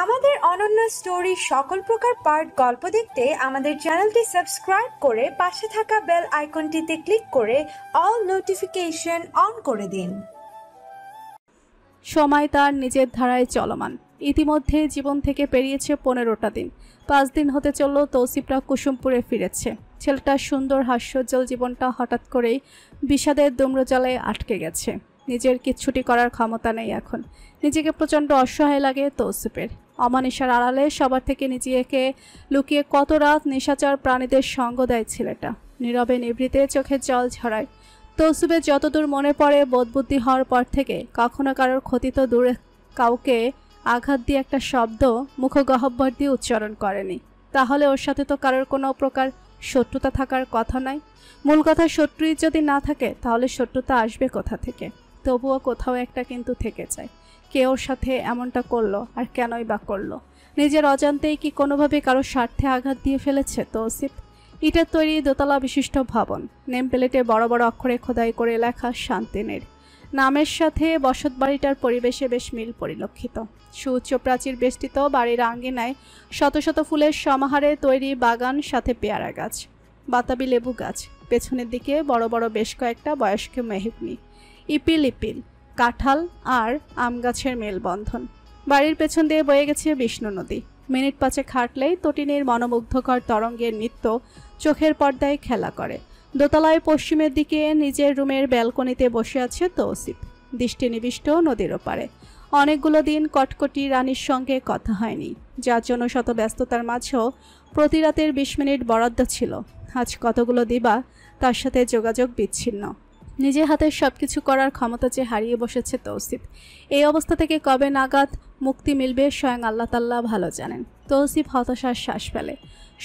আমাদের অনন্য স্টোরি সকল প্রকার পার্ট গল্প দেখতে আমাদের চ্যানেলটি সাবস্ক্রাইব করে পাশে থাকা বেল আইকনটিতে ক্লিক করে অল নোটিফিকেশন অন করে দিন। সময় তার নিজের ধারায় চলমান। ইতিমধ্যে জীবন থেকে পেরিয়েছে 15টা দিন। 5 দিন হতে চলল তৌসিফরা কুসুমপুরে ফিরেছে। ছেলেটার সুন্দর হাস্যোজ্জ্বল জীবনটা হঠাৎ করেই বিষাদের দুম্রজালে আটকে গেছে। নিজের কিচ্ছুটি করার ক্ষমতা নেই এখন। নিজেকে প্রচণ্ড অসহায় লাগে তৌসিফের। অমানিসার আড়ালে সবার থেকে নিজেকে লুকিয়ে কত রাত নিশাচর প্রাণীদের সঙ্গ দেয় ছেলেটা। নীরবে নিভৃতে চোখের জল ঝরায়। তৌসিফের যতদূর মনে পড়ে বোধবুদ্ধি হওয়ার পর থেকে কখনো কারোর ক্ষতি তো দূরে, কাউকে আঘাত দিয়ে একটা শব্দ মুখগহ্বর দিয়ে উচ্চারণ করেনি। তাহলে ওর সাথে তো কারোর কোনো প্রকার শত্রুতা থাকার কথা নয়। মূল কথা, শত্রুই যদি না থাকে তাহলে শত্রুতা আসবে কোথা থেকে? তবুও কোথাও একটা কিন্তু থেকে যায়। কে ওর সাথে এমনটা করলো, আর কেনই বা করলো? নিজের অজান্তেই কি কোনোভাবে কারোর স্বার্থে আঘাত দিয়ে ফেলেছে তৌসিফ? ইটের তৈরি দোতলা বিশিষ্ট ভবন। নেম প্লেটে বড় বড় অক্ষরে খোদাই করে লেখা শান্তিনের। নামের সাথে বসত বাড়িটার পরিবেশে বেশ মিল পরিলক্ষিত। সুউচ্চ প্রাচীর বেষ্টিত বাড়ির আঙ্গিনায় শত শত ফুলের সমাহারে তৈরি বাগান, সাথে পেয়ারা গাছ, বাতাবি লেবু গাছ। পেছনের দিকে বড় বড় বেশ কয়েকটা বয়স্ক মেহগনি, ইপিল ইপিল, কাঁঠাল আর আম গাছের মেলবন্ধন। বাড়ির পেছন দিয়ে বয়ে গেছে বিষ্ণু নদী। মিনিট 5 হাঁটলেই তটিনীর মনোমুগ্ধকর তরঙ্গের নৃত্য চোখের পর্দায় খেলা করে। দোতলায় পশ্চিমের দিকে নিজের রুমের ব্যালকনিতে বসে আছে তৌসিফ, দৃষ্টি নিবিষ্ট নদীর ওপারে। অনেকগুলো দিন কটকটি রানীর সঙ্গে কথা হয়নি, যার জন্য শত ব্যস্ততার মাঝেও প্রতি রাতের 20 মিনিট বরাদ্দ ছিল। আজ কতগুলো দিবা তার সাথে যোগাযোগ বিচ্ছিন্ন। নিজের হাতে সবকিছু করার ক্ষমতা যে হারিয়ে বসেছে তৌসিফ। এই অবস্থা থেকে কবে নাগাদ মুক্তি মিলবে স্বয়ং আল্লাহ তাআলা ভালো জানেন। তৌসিফ হতাশার শ্বাস ফেলে।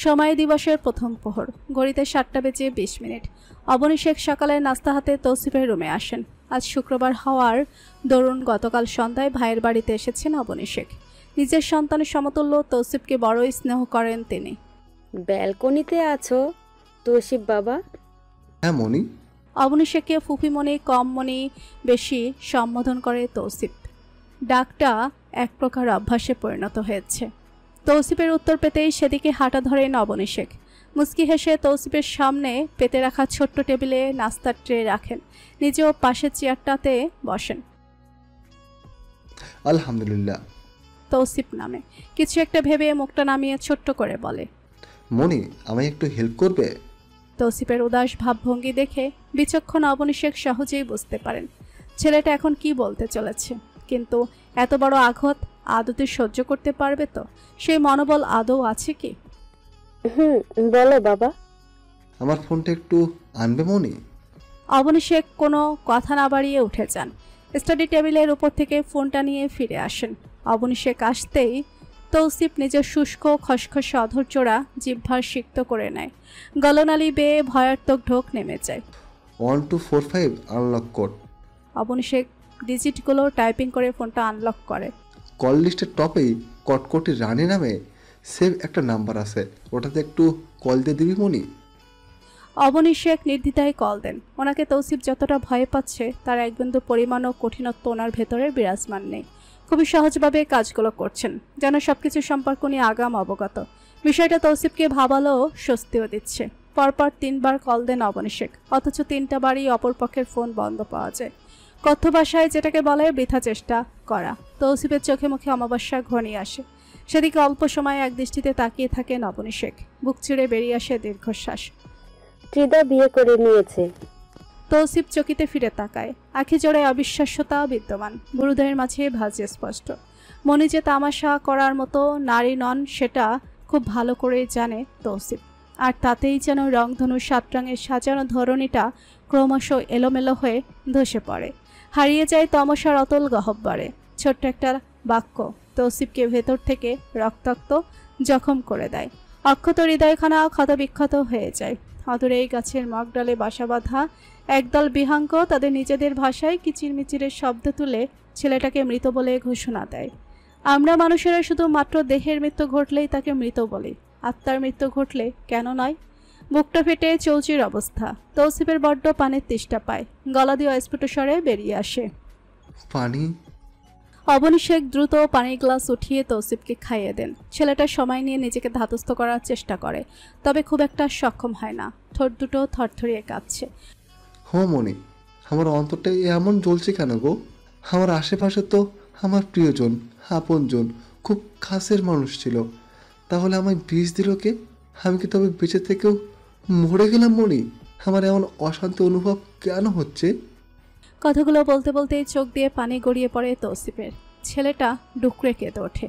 সময় দিবসের প্রথম প্রহর। ঘড়িতে 7টা বেজে 20 মিনিট। অবনী শেখ সকালে নাস্তা হাতে তৌসিফের রুমে আসেন। আজ শুক্রবার হওয়ার দরুন গতকাল সন্ধ্যায় ভাইয়ের বাড়িতে এসেছেন অবনী শেখ। নিজের সন্তানের সমতুল্য তৌসিফকে বড়ই স্নেহ করেন তিনি। ব্যালকনিতে আছো তৌসিফ বাবা? হ্যাঁ মনি। অবনী শেখকে ফুফিমণি, কম মনি বেশি সম্বোধন করে তৌসিফ। ডাকটা এক প্রকার অভ্যাসে পরিণত হয়েছে। তৌসিফের উত্তর পেতেই সেদিকে হাঁটা ধরেন অবনী শেখ। মুস্কি হেসে তৌসিফের সামনে পেতে রাখা ছোট্ট টেবিলে নাস্তার ট্রে রাখেন। নিজেও পাশের চেয়ারটাতে বসেন। আলহামদুলিল্লাহ। তৌসিফ নামে কিছু একটা ভেবে মুখটা নামিয়ে ছোট্ট করে বলে, মনি আমায় একটু হেল্প করবে? তৌসিফের উদাস ভাবভঙ্গি দেখে বিচক্ষণ অবনী শেখ সহজেই বুঝতে পারেন ছেলেটা এখন কি বলতে চলেছে। কিন্তু এত বড় আঘাত আদতে সহ্য করতে পারবে তো? সেই মনোবল আদৌ আছে কি? বলো বাবা। আমার ফোনটা একটু আনবে মনি? অবনী শেখ কোনো কথা না বাড়িয়ে উঠে যান। স্টাডি টেবিলের উপর থেকে ফোনটা নিয়ে ফিরে আসেন। অবনী শেখ আসতেই তৌসিফ নিজের শুষ্ক খসখসে অধৈর্যরা জিহ্বার সিক্ত করে নেয়। গলনালি বেয়ে ভয়ার্থক ঢোক নেমে যায়। 1245 আনলক কোড। অবনী শেখ ডিজিটগুলো টাইপিং করে ফোনটা আনলক করে। কল লিস্টের টপেই কটকটি রানী নামে সেভ একটা নাম্বার আছে, ওটাতে একটু কল দিয়ে দিবি মনি? অবনী শেখ নির্দ্বিধায় কল দেন। ওনাকে তৌসিফ যতটা ভয় পাচ্ছে তার এক বিন্দু পরিমাণ ও কঠিনত্ব ওনার ভেতরে বিরাজমান নেই। খুবই সহজভাবে কাজগুলো করছেন, যেন সবকিছু সম্পর্ক নিয়ে আগাম অবগত। বিষয়টা তৌসিফকে ভাবালো, স্বস্তিও দিচ্ছে। পরপর 3 বার কল দেন অবনী শেখ, অথচ 3টা বারই অপরপক্ষের ফোন বন্ধ পাওয়া যায়। কথ্য ভাষায় যেটাকে বলে বৃথা চেষ্টা করা। তৌসিফের চোখে মুখে অমাবস্যা ঘনিয়ে আসে। সেদিকে অল্প সময়ে এক দৃষ্টিতে তাকিয়ে থাকেন অবনী শেখ। বুক চিড়ে বেরিয়ে আসে দীর্ঘশ্বাস। ত্রিদা বিয়ে করে নিয়েছে। তৌসিফ চকিতে ফিরে তাকায়। আখি জোড়ায় অবিশ্বাস্যতা বিদ্যমান। বুড়োদের মাঝে ভাজে স্পষ্ট। মনে যে তামাশা করার মতো নারী নন সেটা খুব ভালো করেই জানে তৌসিফ। আর তাতেই যেন রংধনুর 7 রঙের সাজানো ধরনীটা ক্রমশ এলোমেলো হয়ে ধসে পড়ে। হারিয়ে যায় তমসার অতল গহ্বরে। ছোট্ট একটা বাক্য তৌসিফকে ভেতর থেকে রক্তাক্ত জখম করে দেয়। অক্ষত হৃদয়খানা ক্ষতবিক্ষত হয়ে যায়। অদূরে এই গাছের মগডালে বাসা বাঁধা একদল বিহাঙ্গ তাদের নিজেদের ভাষায় কিচিরমিচিরের শব্দ তুলে ছেলেটাকে মৃত বলে ঘোষণা দেয়। আমরা মানুষেরা শুধু মাত্র দেহের মৃত্যু ঘটলেই তাকে মৃত বলি, আত্মার মৃত্যু ঘটলে কেন নয়? বুকটা ফেটে চৌচির অবস্থা। তৌসিফের বড্ড পানির তেষ্টা পায়। গলা দিয়ে অস্ফুট স্বরে বেরিয়ে আসে, পানি? অবনীশেখ দ্রুত পানির গ্লাস উঠিয়ে তৌসিফকে খাইয়ে দেন। ছেলেটা সময় নিয়ে নিজেকে ধাতস্থ করার চেষ্টা করে, তবে খুব একটা সক্ষম হয় না। ঠোঁট দুটো থরথরিয়ে কাঁপছে। মনি, আমার অন্তরটা এমন জ্বলছে কেন গো? আমার আশেপাশে তো আমার প্রিয়জন, আপনজন, খুব কাছের মানুষ ছিল, তাহলে আমায় বিষ দিল কে? আমি কি তবে বেঁচে থেকেও মরে গেলাম মনি? আমার এমন অশান্তি অনুভব কেন হচ্ছে? কথাগুলো বলতে বলতেই চোখ দিয়ে পানি গড়িয়ে পড়ে তৌসিফের। ছেলেটা ডুকরে কেঁদে ওঠে।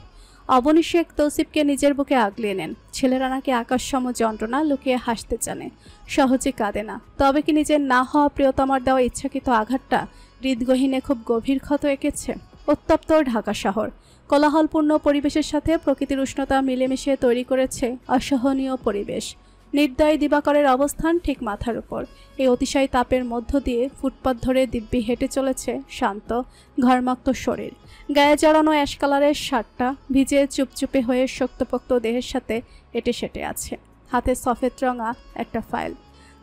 অবনীশেখ তৌসিফকে নিজের বুকে আগলিয়ে নেন। ছেলেরা নাকি আকাশসম যন্ত্রণা লুকিয়ে হাসতে জানে, সহজে কাঁদে না। তবে কি নিজের না হওয়া প্রিয়তমার দেওয়া ইচ্ছাকৃত আঘাতটা হৃদগহীনে খুব গভীর ক্ষত এঁকেছে? উত্তপ্ত ঢাকা শহর কোলাহলপূর্ণ পরিবেশের সাথে প্রকৃতির উষ্ণতা মিলেমিশে তৈরি করেছে অসহনীয় পরিবেশ। নির্দয় দিবাকরের অবস্থান ঠিক মাথার উপর। এই অতিশয় তাপের মধ্য দিয়ে ফুটপাত ধরে দিব্যি হেঁটে চলেছে শান্ত, ঘর্মাক্ত শরীর। গায়ে জড়ানো অ্যাশ কালারের শার্টটা ভিজে চুপচুপে হয়ে শক্তপোক্ত দেহের সাথে এটে সেটে আছে। হাতে সফেদ রঙা একটা ফাইল,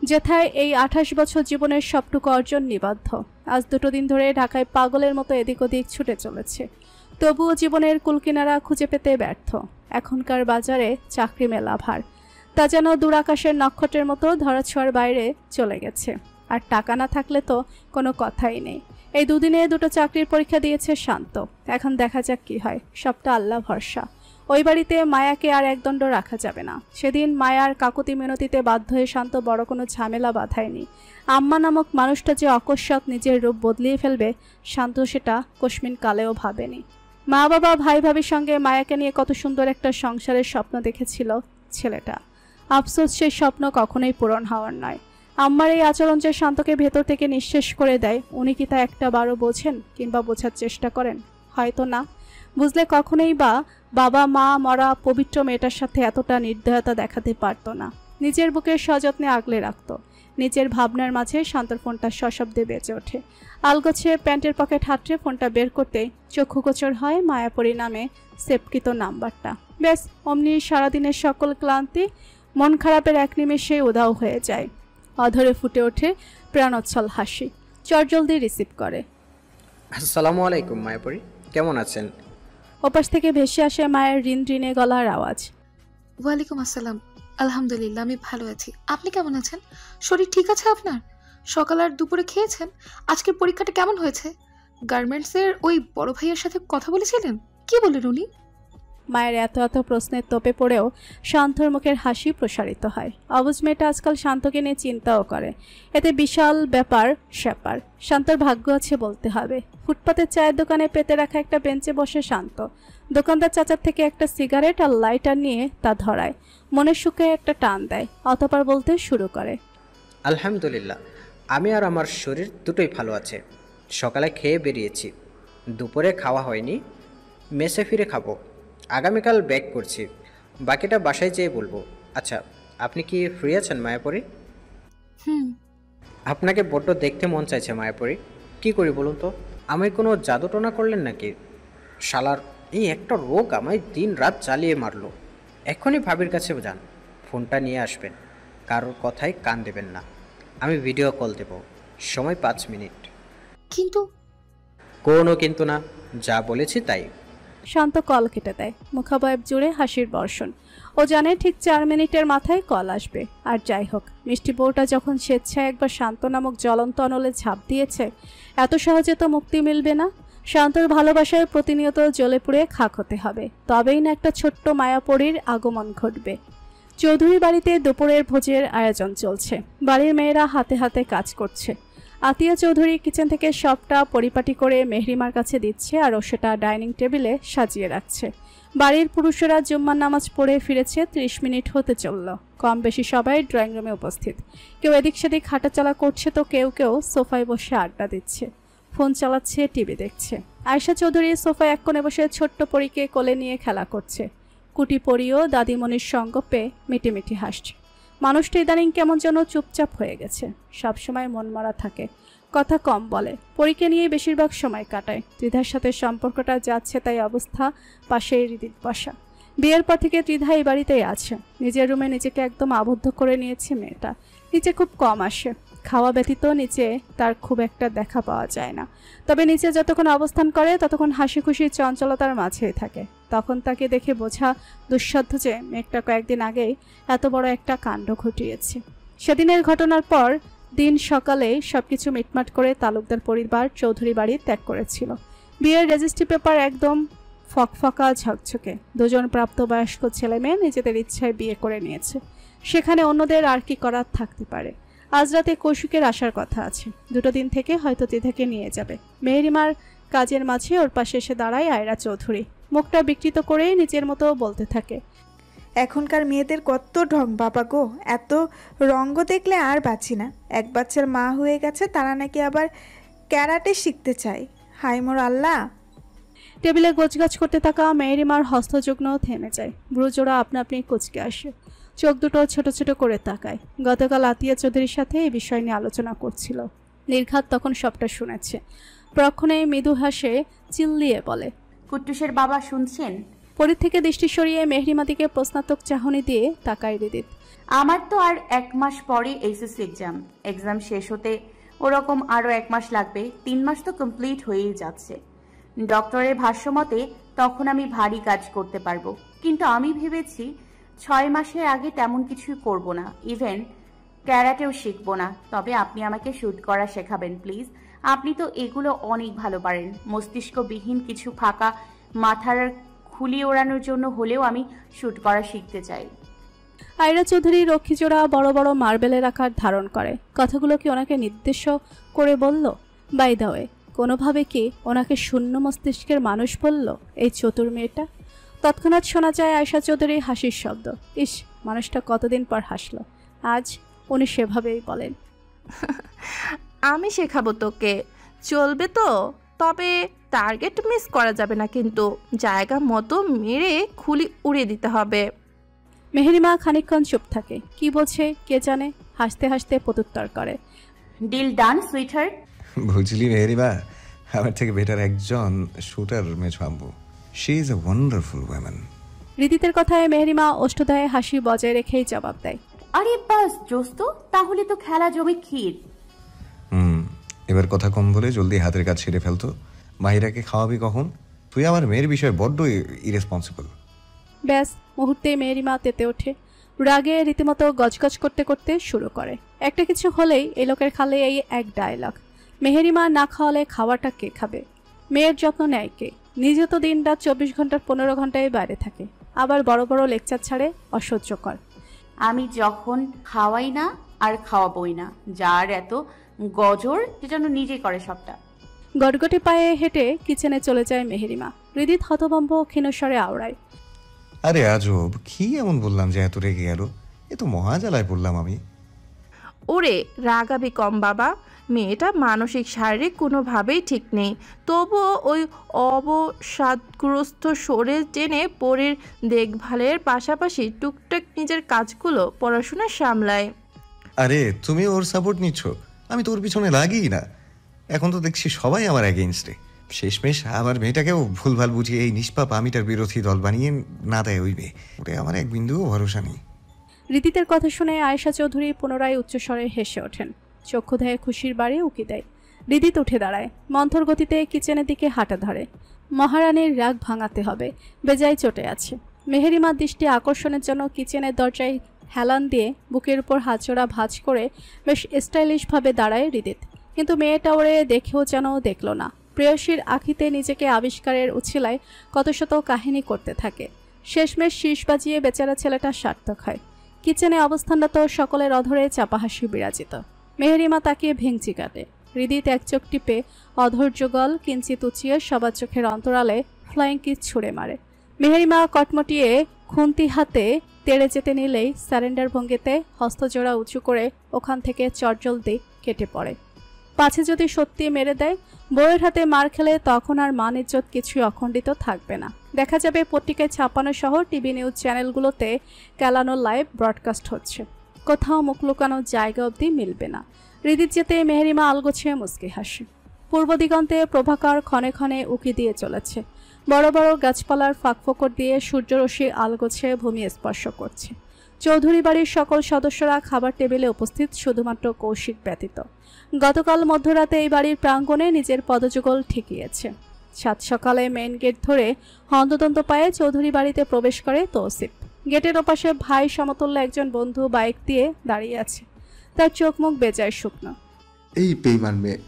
যেথায় এই 28 বছর জীবনের সবটুকু অর্জন নিবদ্ধ। আজ 2 দিন ধরে ঢাকায় পাগলের মতো এদিক ওদিক ছুটে চলেছে, তবুও জীবনের কুলকিনারা খুঁজে পেতে ব্যর্থ। এখনকার বাজারে চাকরি মেলা ভার, তা যেন দূর আকাশের নক্ষত্রের মতো ধরাছোঁয়ার বাইরে চলে গেছে। আর টাকা না থাকলে তো কোনো কথাই নেই। এই 2 দিনে 2টো চাকরির পরীক্ষা দিয়েছে শান্ত। এখন দেখা যাক কি হয়, সবটা আল্লাহ ভরসা। ওই বাড়িতে মায়াকে আর একদণ্ড রাখা যাবে না। সেদিন মায়ার কাকুতি মিনতিতে বাধ্য হয়ে শান্ত বড় কোনো ঝামেলা বাঁধায়নি। আম্মা নামক মানুষটা যে অকস্মাৎ নিজের রূপ বদলিয়ে ফেলবে, শান্ত সেটা কস্মিন কালেও ভাবেনি। মা বাবা ভাই ভাবির সঙ্গে মায়াকে নিয়ে কত সুন্দর একটা সংসারের স্বপ্ন দেখেছিল ছেলেটা। আফসোস সেই স্বপ্ন কখনোই পূরণ হওয়ার নয়। আম্মার এই আচরণ যে শান্তকে ভেতর থেকে নিঃশেষ করে দেয়, উনি কি তা একটা বারও বোঝেন কিংবা বোঝার চেষ্টা করেন? হয়তো না। বুঝলে কখনোই বা বাবা মা মরা পবিত্র মেয়েটার সাথে এতটা নির্দয়তা দেখাতে পারত না। নিজের বুকে সযত্নে আগলে রাখত। নিজের ভাবনার মাঝে শান্তর ফোনটা সশব্দে বেজে ওঠে। আলগোছে প্যান্টের পকেট হাতড়ে ফোনটা বের করতে চক্ষুগোচর হয় মায়াপরী নামে সেভকৃত নাম্বারটা। ব্যাস, অমনি সারাদিনের সকল ক্লান্তি মন খারাপের এক নিমেষে উধাও হয়ে যায়। অধরে ফুটে ওঠে প্রাণোচ্ছল হাসি। চটজলদি রিসিভ করে। আসসালামু আলাইকুম মায়াপরি, কেমন আছেন? ওপাশ থেকে ভেসে আসে মায়ের ঋণ ঋণে গলার আওয়াজ। ওয়ালাইকুম আসসালাম, আলহামদুলিল্লাহ আমি ভালো আছি। আপনি কেমন আছেন? শরীর ঠিক আছে আপনার? সকাল আর দুপুরে খেয়েছেন? আজকের পরীক্ষাটা কেমন হয়েছে? গার্মেন্টসের ওই বড় ভাইয়ের সাথে কথা বলেছিলেন? কি বলেন উনি? মায়ের এত এত প্রশ্নের তোপে পড়েও শান্তর মুখের হাসি প্রসারিত হয়। অবুজ মেয়েটা আজকাল শান্তকে নিয়ে চিন্তাও করে। এতে বিশাল ব্যাপার স্যাপার। শান্তর ভাগ্য আছে বলতে হবে। ফুটপাতের চায়ের দোকানে পেতে রাখা একটা বেঞ্চে বসে শান্ত। দোকানদার চাচার থেকে একটা সিগারেট আর লাইটার নিয়ে তা ধরায়। মনের সুখে একটা টান দেয়, অতঃপর বলতে শুরু করে। আলহামদুলিল্লাহ, আমি আর আমার শরীর দুটোই ভালো আছে। সকালে খেয়ে বেরিয়েছি, দুপুরে খাওয়া হয়নি, মেসে ফিরে খাবো। আগামীকাল ব্যাক করছি, বাকিটা বাসায় যেয়ে বলবো। আচ্ছা, আপনি কি ফ্রি আছেন মায়াপরি? আপনাকে বড্ড দেখতে মন চাইছে মায়াপরি। কি করি বলুন তো? আমায় কোনো জাদুটোনা করলেন নাকি? শালার এই একটা রোগ আমায় দিন রাত চালিয়ে মারলো। এখনই ভাবির কাছে যান, ফোনটা নিয়ে আসবেন, কারোর কথায় কান দেবেন না। আমি ভিডিও কল দেব, সময় 5 মিনিট। কিন্তু কোনো কিন্তু না, যা বলেছি তাই। শান্ত কল কেটে দেয়, মুখাবয়ব জুড়ে হাসির বর্ষণ। ও জানে ঠিক 4 মিনিটের মাথায় কল আসবে। আর যাই হোক, মিষ্টি বউটা যখন স্বেচ্ছায় একবার শান্ত নামক জ্বলন্ত অনলে ঝাঁপ দিয়েছে, এত সহজে তো মুক্তি মিলবে না। শান্তর ভালোবাসায় প্রতিনিয়ত জ্বলে পুড়ে খাক হতে হবে, তবেই না একটা ছোট্ট মায়াপরীর আগমন ঘটবে। চৌধুরী বাড়িতে দুপুরের ভোজের আয়োজন চলছে। বাড়ির মেয়েরা হাতে হাতে কাজ করছে। আতিয়া চৌধুরী কিচেন থেকে সবটা পরিপাটি করে মেহরিমার কাছে দিচ্ছে, আর ও সেটা ডাইনিং টেবিলে সাজিয়ে রাখছে। বাড়ির পুরুষেরা জুম্মার নামাজ পড়ে ফিরেছে, 30 মিনিট হতে চলল। কম বেশি সবাই ড্রয়িং রুমে উপস্থিত। কেউ এদিক সেদিক হাঁটাচলা করছে, তো কেউ কেউ সোফায় বসে আড্ডা দিচ্ছে, ফোন চালাচ্ছে, টিভি দেখছে। আয়শা চৌধুরী সোফায় এক কোণে বসে ছোট্ট পরীকে কোলে নিয়ে খেলা করছে। কুটি পরিও দাদিমণির সঙ্গ পেয়ে মিটিমিটি হাসছে। মানুষটা ইদানিং কেমন যেন চুপচাপ হয়ে গেছে, সবসময় মনমরা থাকে, কথা কম বলে। পরীকে নিয়ে বেশিরভাগ সময় কাটায়। ত্রিধার সাথে সম্পর্কটা যাচ্ছে তাই অবস্থা পাশেই হৃদিত বসা। বিয়ের পর থেকে ত্রিধা এই বাড়িতেই আছে। নিজের রুমে নিজেকে একদম আবদ্ধ করে নিয়েছে মেয়েটা। নিচে খুব কম আসে, খাওয়া ব্যতীত নিচে তার খুব একটা দেখা পাওয়া যায় না। তবে নিচে যতক্ষণ অবস্থান করে ততক্ষণ হাসি খুশি চঞ্চলতার মাঝেই থাকে। তখন তাকে দেখে বোঝা দুঃসাধ্য যে মেঘটা কয়েকদিন আগেই এত বড় একটা কাণ্ড ঘটিয়েছে। সেদিনের ঘটনার পর দিন সকালে সবকিছু মিটমাট করে তালুকদার পরিবার চৌধুরী বাড়ি ত্যাগ করেছিল। বিয়ের রেজিস্ট্রি পেপার একদম ফকফকা ঝকঝকে। দুজন প্রাপ্তবয়স্ক ছেলে মেয়ে নিজেদের ইচ্ছায় বিয়ে করে নিয়েছে। সেখানে অন্যদের আর কি করার থাকতে পারে। আজ রাতে কৌশিকের আসার কথা আছে। 2 দিন থেকে হয়তো তিথাকে নিয়ে যাবে। মেহেরিমার কাজের মাঝে ওর পাশে এসে দাঁড়ায় আয়রা চৌধুরী। মুখটা বিকৃত করেই নিজের মতো বলতে থাকে, এখনকার মেয়েদের কত ঢং বাবা গো, এত রঙ্গ দেখলে আর বাঁচি না। এক বাচ্চার মা হয়ে গেছে, তারা নাকি আবার ক্যারাটে শিখতে চায়। হায় মোর আল্লাহ। টেবিলে গোছগাছ করতে থাকা মেহেরিমার হস্তযুগ্ন থেমে যায়। ভ্রুজোড়া আপনা আপনি কুচকে আসে। চোখ দুটো ছোট ছোট করে তাকায়। গতকাল আতিয়া চৌধুরীর সাথে এই বিষয় নিয়ে আলোচনা করছিল। নির্ঘাত তখন সবটা শুনেছে। প্রক্ষণে মৃদু হাসে চিল্লিয়ে বলে, কুট্টুসের বাবা শুনছেন? পরি থেকে দৃষ্টি সরিয়ে মেহরিমা দিকে প্রশ্নাত্মক চাহনি দিয়ে তাকায় রিদিত। আমার তো আর 1 মাস পরে এসএসসি এক্সাম শেষ হতে ওরকম আরো 1 মাস লাগবে। 3 মাস তো কমপ্লিট হয়েই যাচ্ছে। ডক্টরের ভাষ্যমতে তখন আমি ভারী কাজ করতে পারবো, কিন্তু আমি ভেবেছি 6 মাসের আগে তেমন কিছুই করব না, ইভেন ক্যারাটেও শিখবো না। তবে আপনি আমাকে শুট করা শেখাবেন প্লিজ। আপনি তো এগুলো অনেক ভালো পারেন। মস্তিষ্কবিহীন কিছু ফাঁকা মাথার খুলি ওড়ানোর জন্য হলেও আমি শুট করা শিখতে চাই। আয়রা চৌধুরী রক্ষীজোড়া বড় বড় মার্বেলের আকার ধারণ করে। কথাগুলো কি ওনাকে নির্দেশ করে বলল? বাই দ্য ওয়ে, কোনোভাবে কি ওনাকে শূন্য মস্তিষ্কের মানুষ বলল এই চতুর মেয়েটা? তৎক্ষণাৎ শোনা যায় আয়শা চৌধুরীর হাসির শব্দ। ইস, মানুষটা কতদিন পর হাসলো। আজ উনি সেভাবেই বলেন, আমি শেখাবো তোকে, চলবে তো? তবে টার্গেট মিস করা যাবে না, কিন্তু জায়গা মতো মেরে খুলি উড়িয়ে দিতে হবে। মেহেরিমা খানিকক্ষণ চুপ থাকে। কি বলছে কে জানে, হাসতে হাসতে প্রত্যুত্তর করে, ডিল ডান সুইটহার্ট। বুঝলি মেহেরিমা, আমার থেকে বেটার একজন শুটার মেছো আম্বু। She is a wonderful women. রিদিতের কথায় মেহেরিমা ওষ্ঠদয়ে হাসি বজায় রেখেই জবাব দেয়, আরে বাস দোস্ত, তাহলে তো খেলা জমে ক্ষীর। এবার কথা কম বলে জলদি হাতের কাজ ছেড়ে ফেলতো। মাহিরাকে খাওয়াবি কখন? তুই আমার মেয়ের বিষয়ে বড্ড ইরেসপন্সিবল। ব্যাস মুহূর্তে মেহেরিমা তেতে ওঠে। রাগে রীতিমতো গজগজ করতে করতে শুরু করে। একটা কিছু হলেই এই লোকের খালে এই এক ডায়লগ, মেহেরিমা না খাওয়ালে খাওয়াটা কে খাবে? মেয়ের যত্ন নেয় কে? নিজে তো দিন রাত 24 ঘন্টার 15 ঘন্টায় বাইরে থাকে, আবার বড় বড় লেকচার ছাড়ে, অসহ্যকর। আমি যখন খাওয়াই না আর খাওয়াবই না। যার এত গজর, যে যেন নিজেই করে সবটা। গটগটে পায়ে হেঁটে কিচেনে চলে যায় মেহেরিমা। হৃদিত হতভম্ব ক্ষীণস্বরে আওড়ায়, আরে আজব, কি এমন বললাম যে এত রেগে গেল? এ তো মহাজালায় পড়লাম আমি। ওরে রাগাবি কম বাবা, মেয়েটা মানসিক শারীরিক কোনোভাবেই ঠিক নেই, তবুও ওই অবসাদগ্রস্ত শরীর টেনে পরের দেখভালের পাশাপাশি টুকটাক নিজের কাজগুলো পড়াশোনা সামলায়। আরে তুমি ওর সাপোর্ট নিচ্ছ, আমি তো ওর পিছনে লাগিই না। এখন তো দেখছি সবাই আমার এগেইনস্টে। শেষমেশ আমার মেয়েটাকেও ভুলভাল বুঝিয়ে এই নিষ্পাপ আমিটার বিরোধী দল বানিয়ে না দেয় ওই মেয়ে। ওটা আমার এক বিন্দুও ভরসা নেই। রিদিতের কথা শুনে আয়েশা চৌধুরী পুনরায় উচ্চস্বরে হেসে ওঠেন। চক্ষু দেয় খুশির বাড়ি উকি দেয়। রিদিত উঠে দাঁড়ায়, মন্থর গতিতে কিচেনের দিকে হাঁটা ধরে। মহারানীর রাগ ভাঙাতে হবে, বেজায় চটে আছে। মেহেরিমার দৃষ্টি আকর্ষণের জন্য কিচেনের দরজায় হেলান দিয়ে বুকের উপর হাতজোড়া ভাঁজ করে বেশ স্টাইলিশভাবে দাঁড়ায় রিদিত। কিন্তু মেয়েটা ওরে দেখেও যেন দেখল না। প্রেয়সীর আখিতে নিজেকে আবিষ্কারের উছিলায় কত শত কাহিনী করতে থাকে। শেষমেশ শীষ বাজিয়ে বেচারা ছেলেটা সার্থক হয়। কিচেনে অবস্থানরত সকলের অধরে চাপা হাসি বিরাজিত। মেহেরিমা তাকিয়ে ভেঙচি কাটে। হৃদিত এক চোখ টিপে অধৈর্যগল কিঞ্চিত উঁচিয়ে সবার চোখের অন্তরালে ফ্লাইং কিস ছুড়ে মারে। মেহেরিমা কটমটিয়ে খুন্তি হাতে তেড়ে যেতে নিলেই স্যারেন্ডার ভঙ্গিতে হস্তজোড়া উঁচু করে ওখান থেকে চটজলদি কেটে পড়ে। পাছে যদি সত্যি মেরে দেয়, বউয়ের হাতে মার খেলে তখন আর মান ইজ্জত কিছুই অখণ্ডিত থাকবে না। দেখা যাবে পত্রিকায় ছাপানো সহ টিভি নিউজ চ্যানেলগুলোতে ক্যালানো লাইভ ব্রডকাস্ট হচ্ছে। কোথাও মুখ লুকানোর জায়গা অবধি মিলবে না। হৃদিত যেতে মেহেরিমা আলগোছে মুচকি হাসে। পূর্ব দিগন্তে প্রভাকর ক্ষণে ক্ষণে উকি দিয়ে চলেছে। বড় বড় গাছপালার ফাঁকফোকর দিয়ে সূর্যরশ্মি আলগোছে ভূমি স্পর্শ করছে। চৌধুরী বাড়ির সকল সদস্যরা খাবার টেবিলে উপস্থিত, শুধুমাত্র কৌশিক ব্যতীত। গতকাল মধ্যরাতে এই বাড়ির প্রাঙ্গণে নিজের পদযুগল ঠেকিয়েছে। সাত সকালে মেন গেট ধরে হন্তদন্ত পায়ে চৌধুরী বাড়িতে প্রবেশ করে তৌসিফ। গেটের ওপাশে ভাই সমতুল্য একজন বন্ধু বাইক দিয়ে দাঁড়িয়ে আছে, তার চোখ মুখ বেজায় শুকনো। এই বেইমান মেয়ে,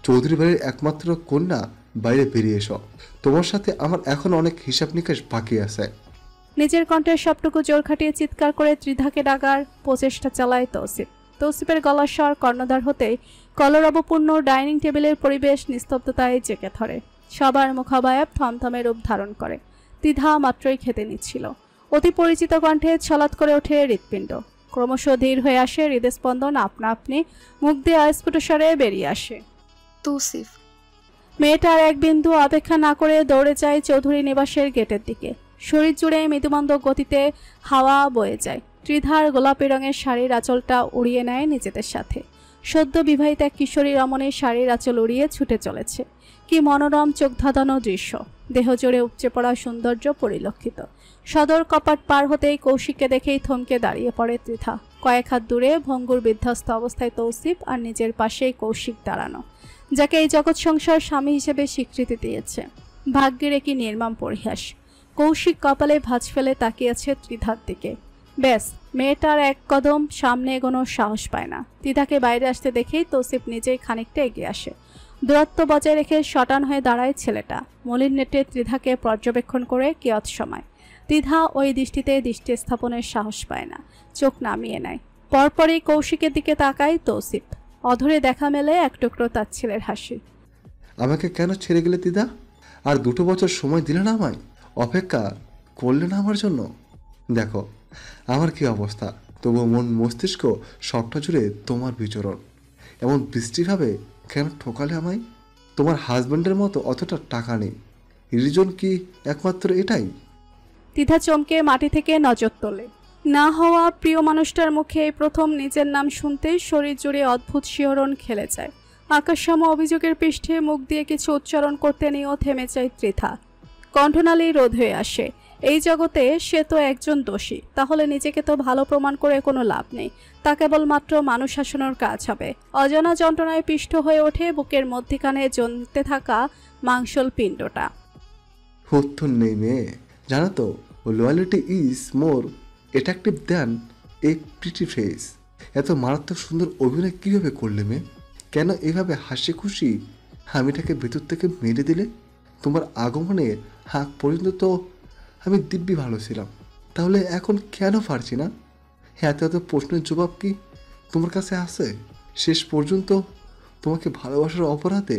চৌধুরী বাড়ির একমাত্র কন্যা, বাইরে বেরিয়ে এসো। তোমার সাথে আমার এখন অনেক হিসাব নিকাশ বাকি আছে। নিজের কণ্ঠের সবটুকু জোর খাটিয়ে চিৎকার করে ত্রিধাকে ডাকার প্রচেষ্টা চালায় তৌসিফ। তৌসিফের গলার স্বর কর্ণধার হতেই কলরবপূর্ণ ডাইনিং টেবিলের পরিবেশ নিস্তব্ধতায় জেঁকে ধরে। সবার মুখাবয়ব থমথমে রূপ ধারণ করে। ত্রিধা মাত্রই খেতে নিচ্ছিল। অতি পরিচিত কণ্ঠে ছলাৎ করে ওঠে হৃৎপিণ্ড। ক্রমশ ধীর হয়ে আসে হৃদস্পন্দন, আপনা আপনি মুখ দিয়ে অস্ফুট স্বরে বেরিয়ে আসে, তৌসিফ। মেয়েটার এক বিন্দু অপেক্ষা না করে দৌড়ে যায় চৌধুরী নিবাসের গেটের দিকে। শরীর জুড়ে মৃদুমন্দ গতিতে হাওয়া বয়ে যায়। ত্রিধার গোলাপি রঙের শাড়ির আঁচলটা উড়িয়ে নেয় নিজেদের সাথে। সদ্য বিবাহিত এক কিশোরী রমণীর শাড়ির আঁচল উড়িয়ে ছুটে চলেছে। কি মনোরম চোখ ধাঁধানো দৃশ্য, দেহ জুড়ে উপচে পড়া সৌন্দর্য পরিলক্ষিত। সদর কপাট পার হতেই কৌশিককে দেখেই থমকে দাঁড়িয়ে পড়ে ত্রিধা। কয়েক হাত দূরে ভঙ্গুর বিধ্বস্ত অবস্থায় তৌসিফ, আর নিজের পাশেই কৌশিক দাঁড়ানো, যাকে এই জগৎ সংসার স্বামী হিসেবে স্বীকৃতি দিয়েছে। ভাগ্যের একই নির্মম পরিহাস। কৌশিক কপালে ভাঁজ ফেলে তাকিয়েছে ত্রিধার দিকে। ব্যাস, মেয়েটার এক কদম সামনে এগোনোর সাহস পায় না। ত্রিধাকে বাইরে আসতে দেখেই তৌসিফ নিজেই খানিকটা এগিয়ে আসে। দূরত্ব বজায় রেখে শটান হয়ে দাঁড়ায় ছেলেটা। মলিন নেটে ত্রিধাকে পর্যবেক্ষণ করে কিয়ৎ সময়। ত্রিধা ওই দৃষ্টিতে দৃষ্টি স্থাপনের সাহস পায় না, চোখ নামিয়ে নেয়। পরপরই কৌশিকের দিকে তাকায় তৌসিফ। অধরে দেখা মেলে এক টুকরো তার ছেলের হাসি। আমাকে কেন ছেড়ে গেলে দিদা? আর 2 বছর সময় দিলে না আমায়? অপেক্ষা করলে না আমার জন্য? দেখো আমার কি অবস্থা, তবুও মন মস্তিষ্ক সবটা জুড়ে তোমার বিচরণ। এমন বৃষ্টিভাবে কেন ঠকালে আমায়? তোমার হাজব্যান্ডের মতো অতটা টাকা নেই, রিজন কি একমাত্র এটাই? ত্রিধা চমকে মাটি থেকে নজর তোলে। না হওয়া প্রিয় মানুষটার মুখে এই প্রথম নিজের নাম শুনতেই শরীর জুড়ে অদ্ভুত শিহরণ খেলে যায়। আকাশসম অভিযোগের পৃষ্ঠে মুখ দিয়ে কিছু উচ্চারণ করতে নিয়েও থেমে যায় ত্রিধা। কণ্ঠনালী রোধ হয়ে আসে। এই জগতে সে তো একজন দোষী, তাহলে নিজেকে তো ভালো প্রমাণ করে কোনো লাভ নেই। তা কেবলমাত্র মানুষ শাসনের কাজ হবে। অজানা যন্ত্রণায় পিষ্ট হয়ে ওঠে বুকের মধ্যিখানে জমতে থাকা মাংসল পিণ্ডটা। উত্তর নেই মেয়ে, জানো তো, loyalty is more attractive than a pretty face. এত মারাত্মক সুন্দর অভিনয় কীভাবে করলে মেয়ে? কেন এভাবে হাসি খুশি আমিটাকে ভেতর থেকে মেরে দিলে? তোমার আগমনে হাক পর্যন্ত তো আমি দিব্যি ভালো ছিলাম, তাহলে এখন কেন পারছি না? এত এত প্রশ্নের জবাব কি তোমার কাছে আছে? শেষ পর্যন্ত তোমাকে ভালোবাসার অপরাধে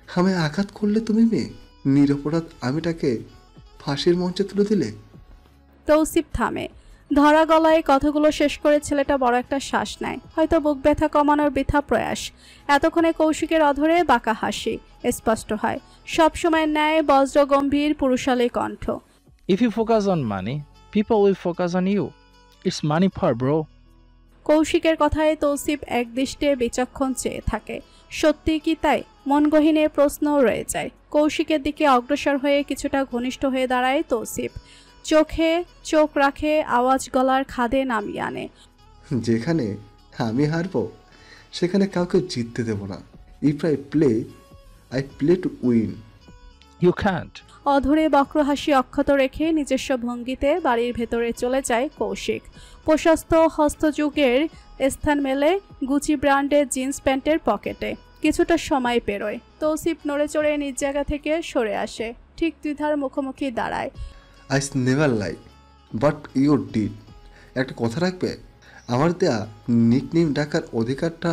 আমায় আঘাত করলে তুমি মেয়ে। নিরপরাধ আমিটাকে ফাঁসির মঞ্চে তুলে দিলে। তৌসিফ থামে। ধরা গলায় কথাগুলো শেষ করে ছেলেটা বড় একটা শ্বাস নেয়, হয়তো বুক ব্যথা কমানোর বৃথা প্রয়াস। এতক্ষণে কৌশিকের অধরে বাঁকা হাসি স্পষ্ট হয়। সবসময়ের ন্যায় বজ্র গম্ভীর পুরুষালী কণ্ঠ। If you focus on money, people will focus on you. It's money power, bro. কৌশিকের কথায় তৌসিফ একদৃষ্টে বিচক্ষণ চেয়ে থাকে। সত্যি কি তাই? মন গহীনের প্রশ্ন রয়ে যায়। কৌশিকের দিকে অগ্রসর হয়ে কিছুটা ঘনিষ্ঠ হয়ে দাঁড়ায় তৌসিফ। চোখে চোখ রাখে, আওয়াজ গলার খাদে নামিয়ে আনে। যেখানে আমি হারবো সেখানে কাউকে জিততে দেব না। If I play to win. You can't. অধরে বক্র হাসি অক্ষত রেখে নিজস্ব ভঙ্গিতে বাড়ির ভেতরে চলে যায় কৌশিক। প্রশস্ত হস্তযুগের স্থান মেলে গুচি ব্র্যান্ডের জিন্স প্যান্টের পকেটে। কিছুটা সময় পেরোয়। তৌসিফ নড়ে চড়ে নিজ জায়গা থেকে সরে আসে, ঠিক ত্রিধার মুখোমুখি দাঁড়ায়। I never lie but you did. একটা কথা রাখবে, আমার দেয়া নিকনেম ডাকার অধিকারটা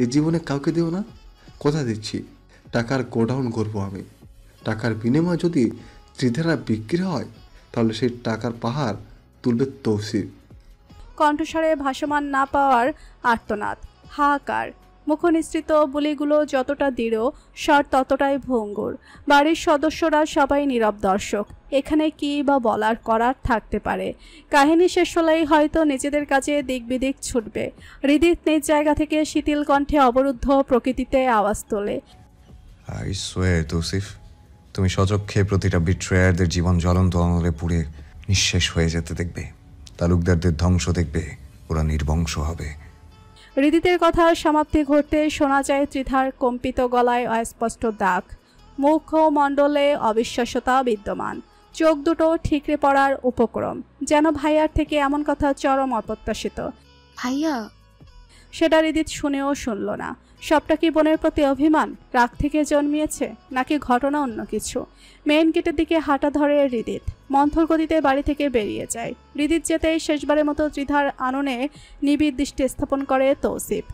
এ জীবনে কাউকে দেও না। কথা দিচ্ছি, টাকার গোডাউন করবো আমি। টাকার বিনিময়ে যদি ত্রিধারা বিক্রি হয় তাহলে সেই টাকার পাহাড় তুলবে তৌসিফ। কণ্ঠস্বরে ভাসমান না পাওয়ার আর্তনাদ, হাহাকার। মুখনিসৃত বলিগুলো যতটা দৃঢ়, স্বর ততটাই ভঙ্গুর। বাড়ির সদস্যরা সবাই নীরব দর্শক। এখানে কি বা বলার করার থাকতে পারে? কাহিনী শেষ হলেই হয়তো নিজেদের কাছে দিক বিদিক ছুটবে। হৃদিত নিজ জায়গা থেকে শিথিল কণ্ঠে অবরুদ্ধ প্রকৃতিতে আওয়াজ তোলে। আই সোয়ার তৌসিফ, তুমি সচক্ষে প্রতিটা বিট্রেয়ারদের জীবন জ্বলন্ত অনলে পুড়ে নিঃশেষ হয়ে যেতে দেখবে। তালুকদারদের ধ্বংস দেখবে, ওরা নির্বংশ হবে। হৃদিতের কথার সমাপ্তি ঘটতে শোনা যায় ত্রিধার কম্পিত গলায় অস্পষ্ট ডাক, মুখমণ্ডলে অবিশ্বাস্যতা বিদ্যমান, চোখ দুটো ঠিকরে পড়ার উপক্রম, যেন ভাইয়ার থেকে এমন কথা চরম অপ্রত্যাশিত। ভাইয়া? সেটা হৃদিত শুনেও শুনল না। সবটা কি বোনের প্রতি অভিমান, রাগ থেকে জন্মিয়েছে, নাকি ঘটনা অন্য কিছু? মেইন গেটের দিকে হাঁটা ধরে হৃদিত মন্থর গতিতে বাড়ি থেকে বেরিয়ে যায়। হৃদিত যেতেই শেষবারের মতো ত্রিধার আননে নিবিড় দৃষ্টি স্থাপন করে তৌসিফ,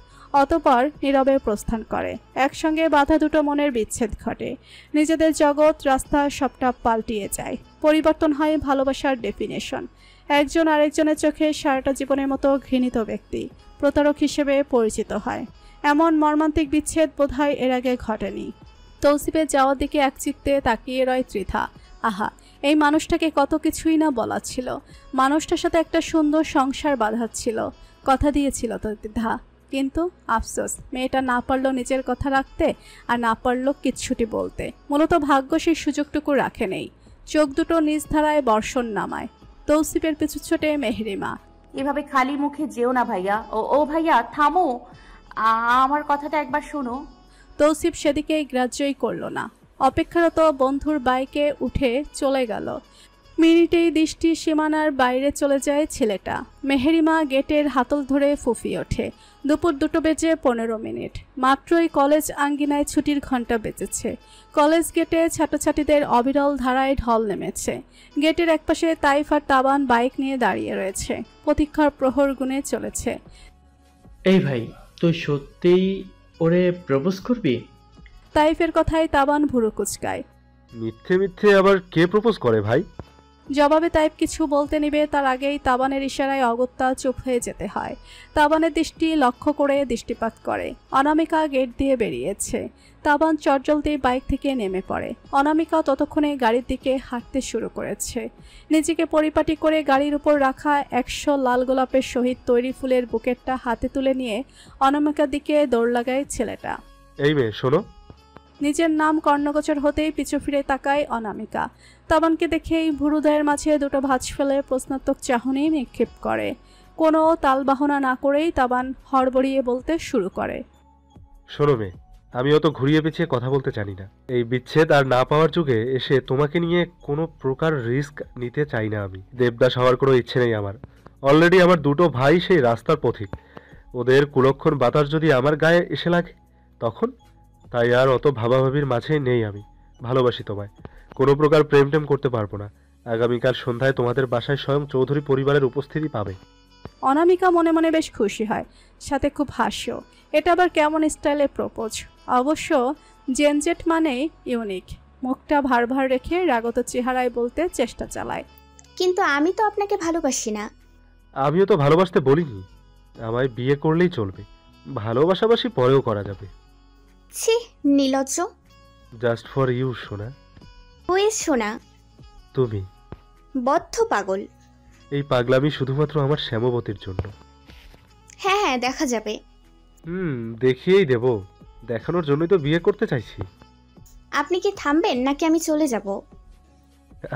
অতঃপর নীরবে প্রস্থান করে। একসঙ্গে বাধা দুটো মনের বিচ্ছেদ ঘটে, নিজেদের জগৎ রাস্তা সবটা পাল্টিয়ে যায়। পরিবর্তন হয় ভালোবাসার ডেফিনেশন। একজন আরেকজনের চোখে সারাটা জীবনের মতো ঘৃণিত ব্যক্তি, প্রতারক হিসেবে পরিচিত হয়। এমন মর্মান্তিক বিচ্ছেদ বোধহয় এর আগে ঘটেনি। তৌসিফের যাওয়ার দিকে একচিত্তে তাকিয়ে রয় ত্রিধা। আহা, এই মানুষটাকে কত কিছুই না বলা ছিল, মানুষটার সাথে একটা সুন্দর সংসার বাঁধাচ্ছিল, কথা দিয়েছিল তো ত্রিধা। কিন্তু আফসোস, মেয়েটা না পারল নিজের কথা রাখতে, আর না পারল কিচ্ছুটি বলতে। মূলত ভাগ্য সেই সুযোগটুকু রাখে নেই। চোখ দুটো নিজ ধারায় বর্ষণ নামায়। তৌসিফের পিছু ছোটে মেহরিমা। এভাবে খালি মুখে যেও না ভাইয়া। ও ভাইয়া থামো, আমার কথাটা একবার শোনো। তৌসিফ সেদিকেই গ্রাহ্যই করল না। অপেক্ষারত বন্ধুর বাইকে উঠে চলে গেল। মিনিটেই দৃষ্টি সীমানার বাইরে চলে যায় ছেলেটা। মেহেরিমা গেটের হাতল ধরে ফুঁফিয়ে ওঠে। দুপুর 2:15। মাত্রই কলেজ আঙ্গিনায় ছুটির ঘণ্টা বেজেছে। কলেজ গেটে ছাত্রছাত্রীদের অবিরল ধারায় ঢল নেমেছে। গেটের একপাশে তাইফ আর তাবান বাইক নিয়ে দাঁড়িয়ে রয়েছে। প্রতীক্ষার প্রহর গুনে চলেছে। এই ভাই, তুই সত্যিই ওরে প্রপোজ করবি? তাইফের কথায় তাবান ভুরু কুচকায়। মিথ্যে মিথ্যে আবার কে প্রপোজ করে ভাই? জবাবে তাইফ কিছু বলতে নিবে তার আগেই তাবানের ইশারায় অগত্যা চুপ হয়ে যেতে হয়। তাবানের দৃষ্টি লক্ষ্য করে দৃষ্টিপাত করে। অনামিকা গেট দিয়ে বেরিয়েছে। তাবান চটজলদি বাইক থেকে নেমে পড়ে। অনামিকা ততক্ষণে গাড়ির দিকে হাঁটতে শুরু করেছে। নিজেকে পরিপাটি করে গাড়ির উপর রাখা 100 লাল গোলাপের সহিত তৈরি ফুলের বুকেটটা হাতে তুলে নিয়ে অনামিকার দিকে দৌড় লাগায় ছেলেটা। এই মেয়ে শোনো। নিজের নাম কর্ণগোচর হতেই পিছু ফিরে তাকায় অনামিকা। তাবানকে দেখেই ভুরুদয়ের মাঝে দুটো ভাঁজ ফেলে প্রশ্নাত্মক চাহনি নিক্ষেপ করে। কোনো তালবাহনা না করেই তাবান হড়বড়িয়ে বলতে শুরু করে। শোনো মেয়ে, আমি অত ঘুরিয়ে পেঁচিয়ে কথা বলতে জানি না। এই বিচ্ছেদ আর না পাওয়ার যুগে এসে তোমাকে নিয়ে কোনো প্রকার রিস্ক নিতে চাই না আমি। দেবদাস হওয়ার কোনো ইচ্ছে নেই আমার। অলরেডি আমার দুটো ভাই সেই রাস্তার পথিক। ওদের কুলক্ষণ বাতাস যদি আমার গায়ে এসে লাগে তখন? তাই আর অত ভাবাভাবির মাঝে নেই আমি। ভালোবাসি তোমায়, কোনো প্রকার প্রেম টেম করতে পারবো না। আগামীকাল সন্ধ্যায় তোমাদের বাসায় স্বয়ং চৌধুরী পরিবারের উপস্থিতি পাবে। অনামিকা মনে মনে বেশ খুশি হয়, সাথে খুব হাস্য। এটা আবার কেমন স্টাইলে প্রপোজ? অবশ্য জেনজেট মানেই ইউনিক। মুখটা ভার ভার রেখে রাগত চেহারায় বলতে চেষ্টা চালায়। কিন্তু আমি তো আপনাকে ভালোবাসি না। আমিও তো ভালোবাসতে বলিনি। আমায় বিয়ে করলেই চলবে, ভালোবাসাবাসি পরেও করা যাবে। ছি, নির্লজ্জ। জাস্ট ফর ইউ সোনা। ওয়ে সোনা। তুমি বদ্ধ পাগল। এই পাগলামি শুধুমাত্র আমার শ্যামবতীর জন্য। হ্যাঁ হ্যাঁ, দেখা যাবে। দেখিয়েই দেব। দেখানোর জন্যই তো বিয়ে করতে চাইছি। আপনি কি থামবেন নাকি আমি চলে যাব?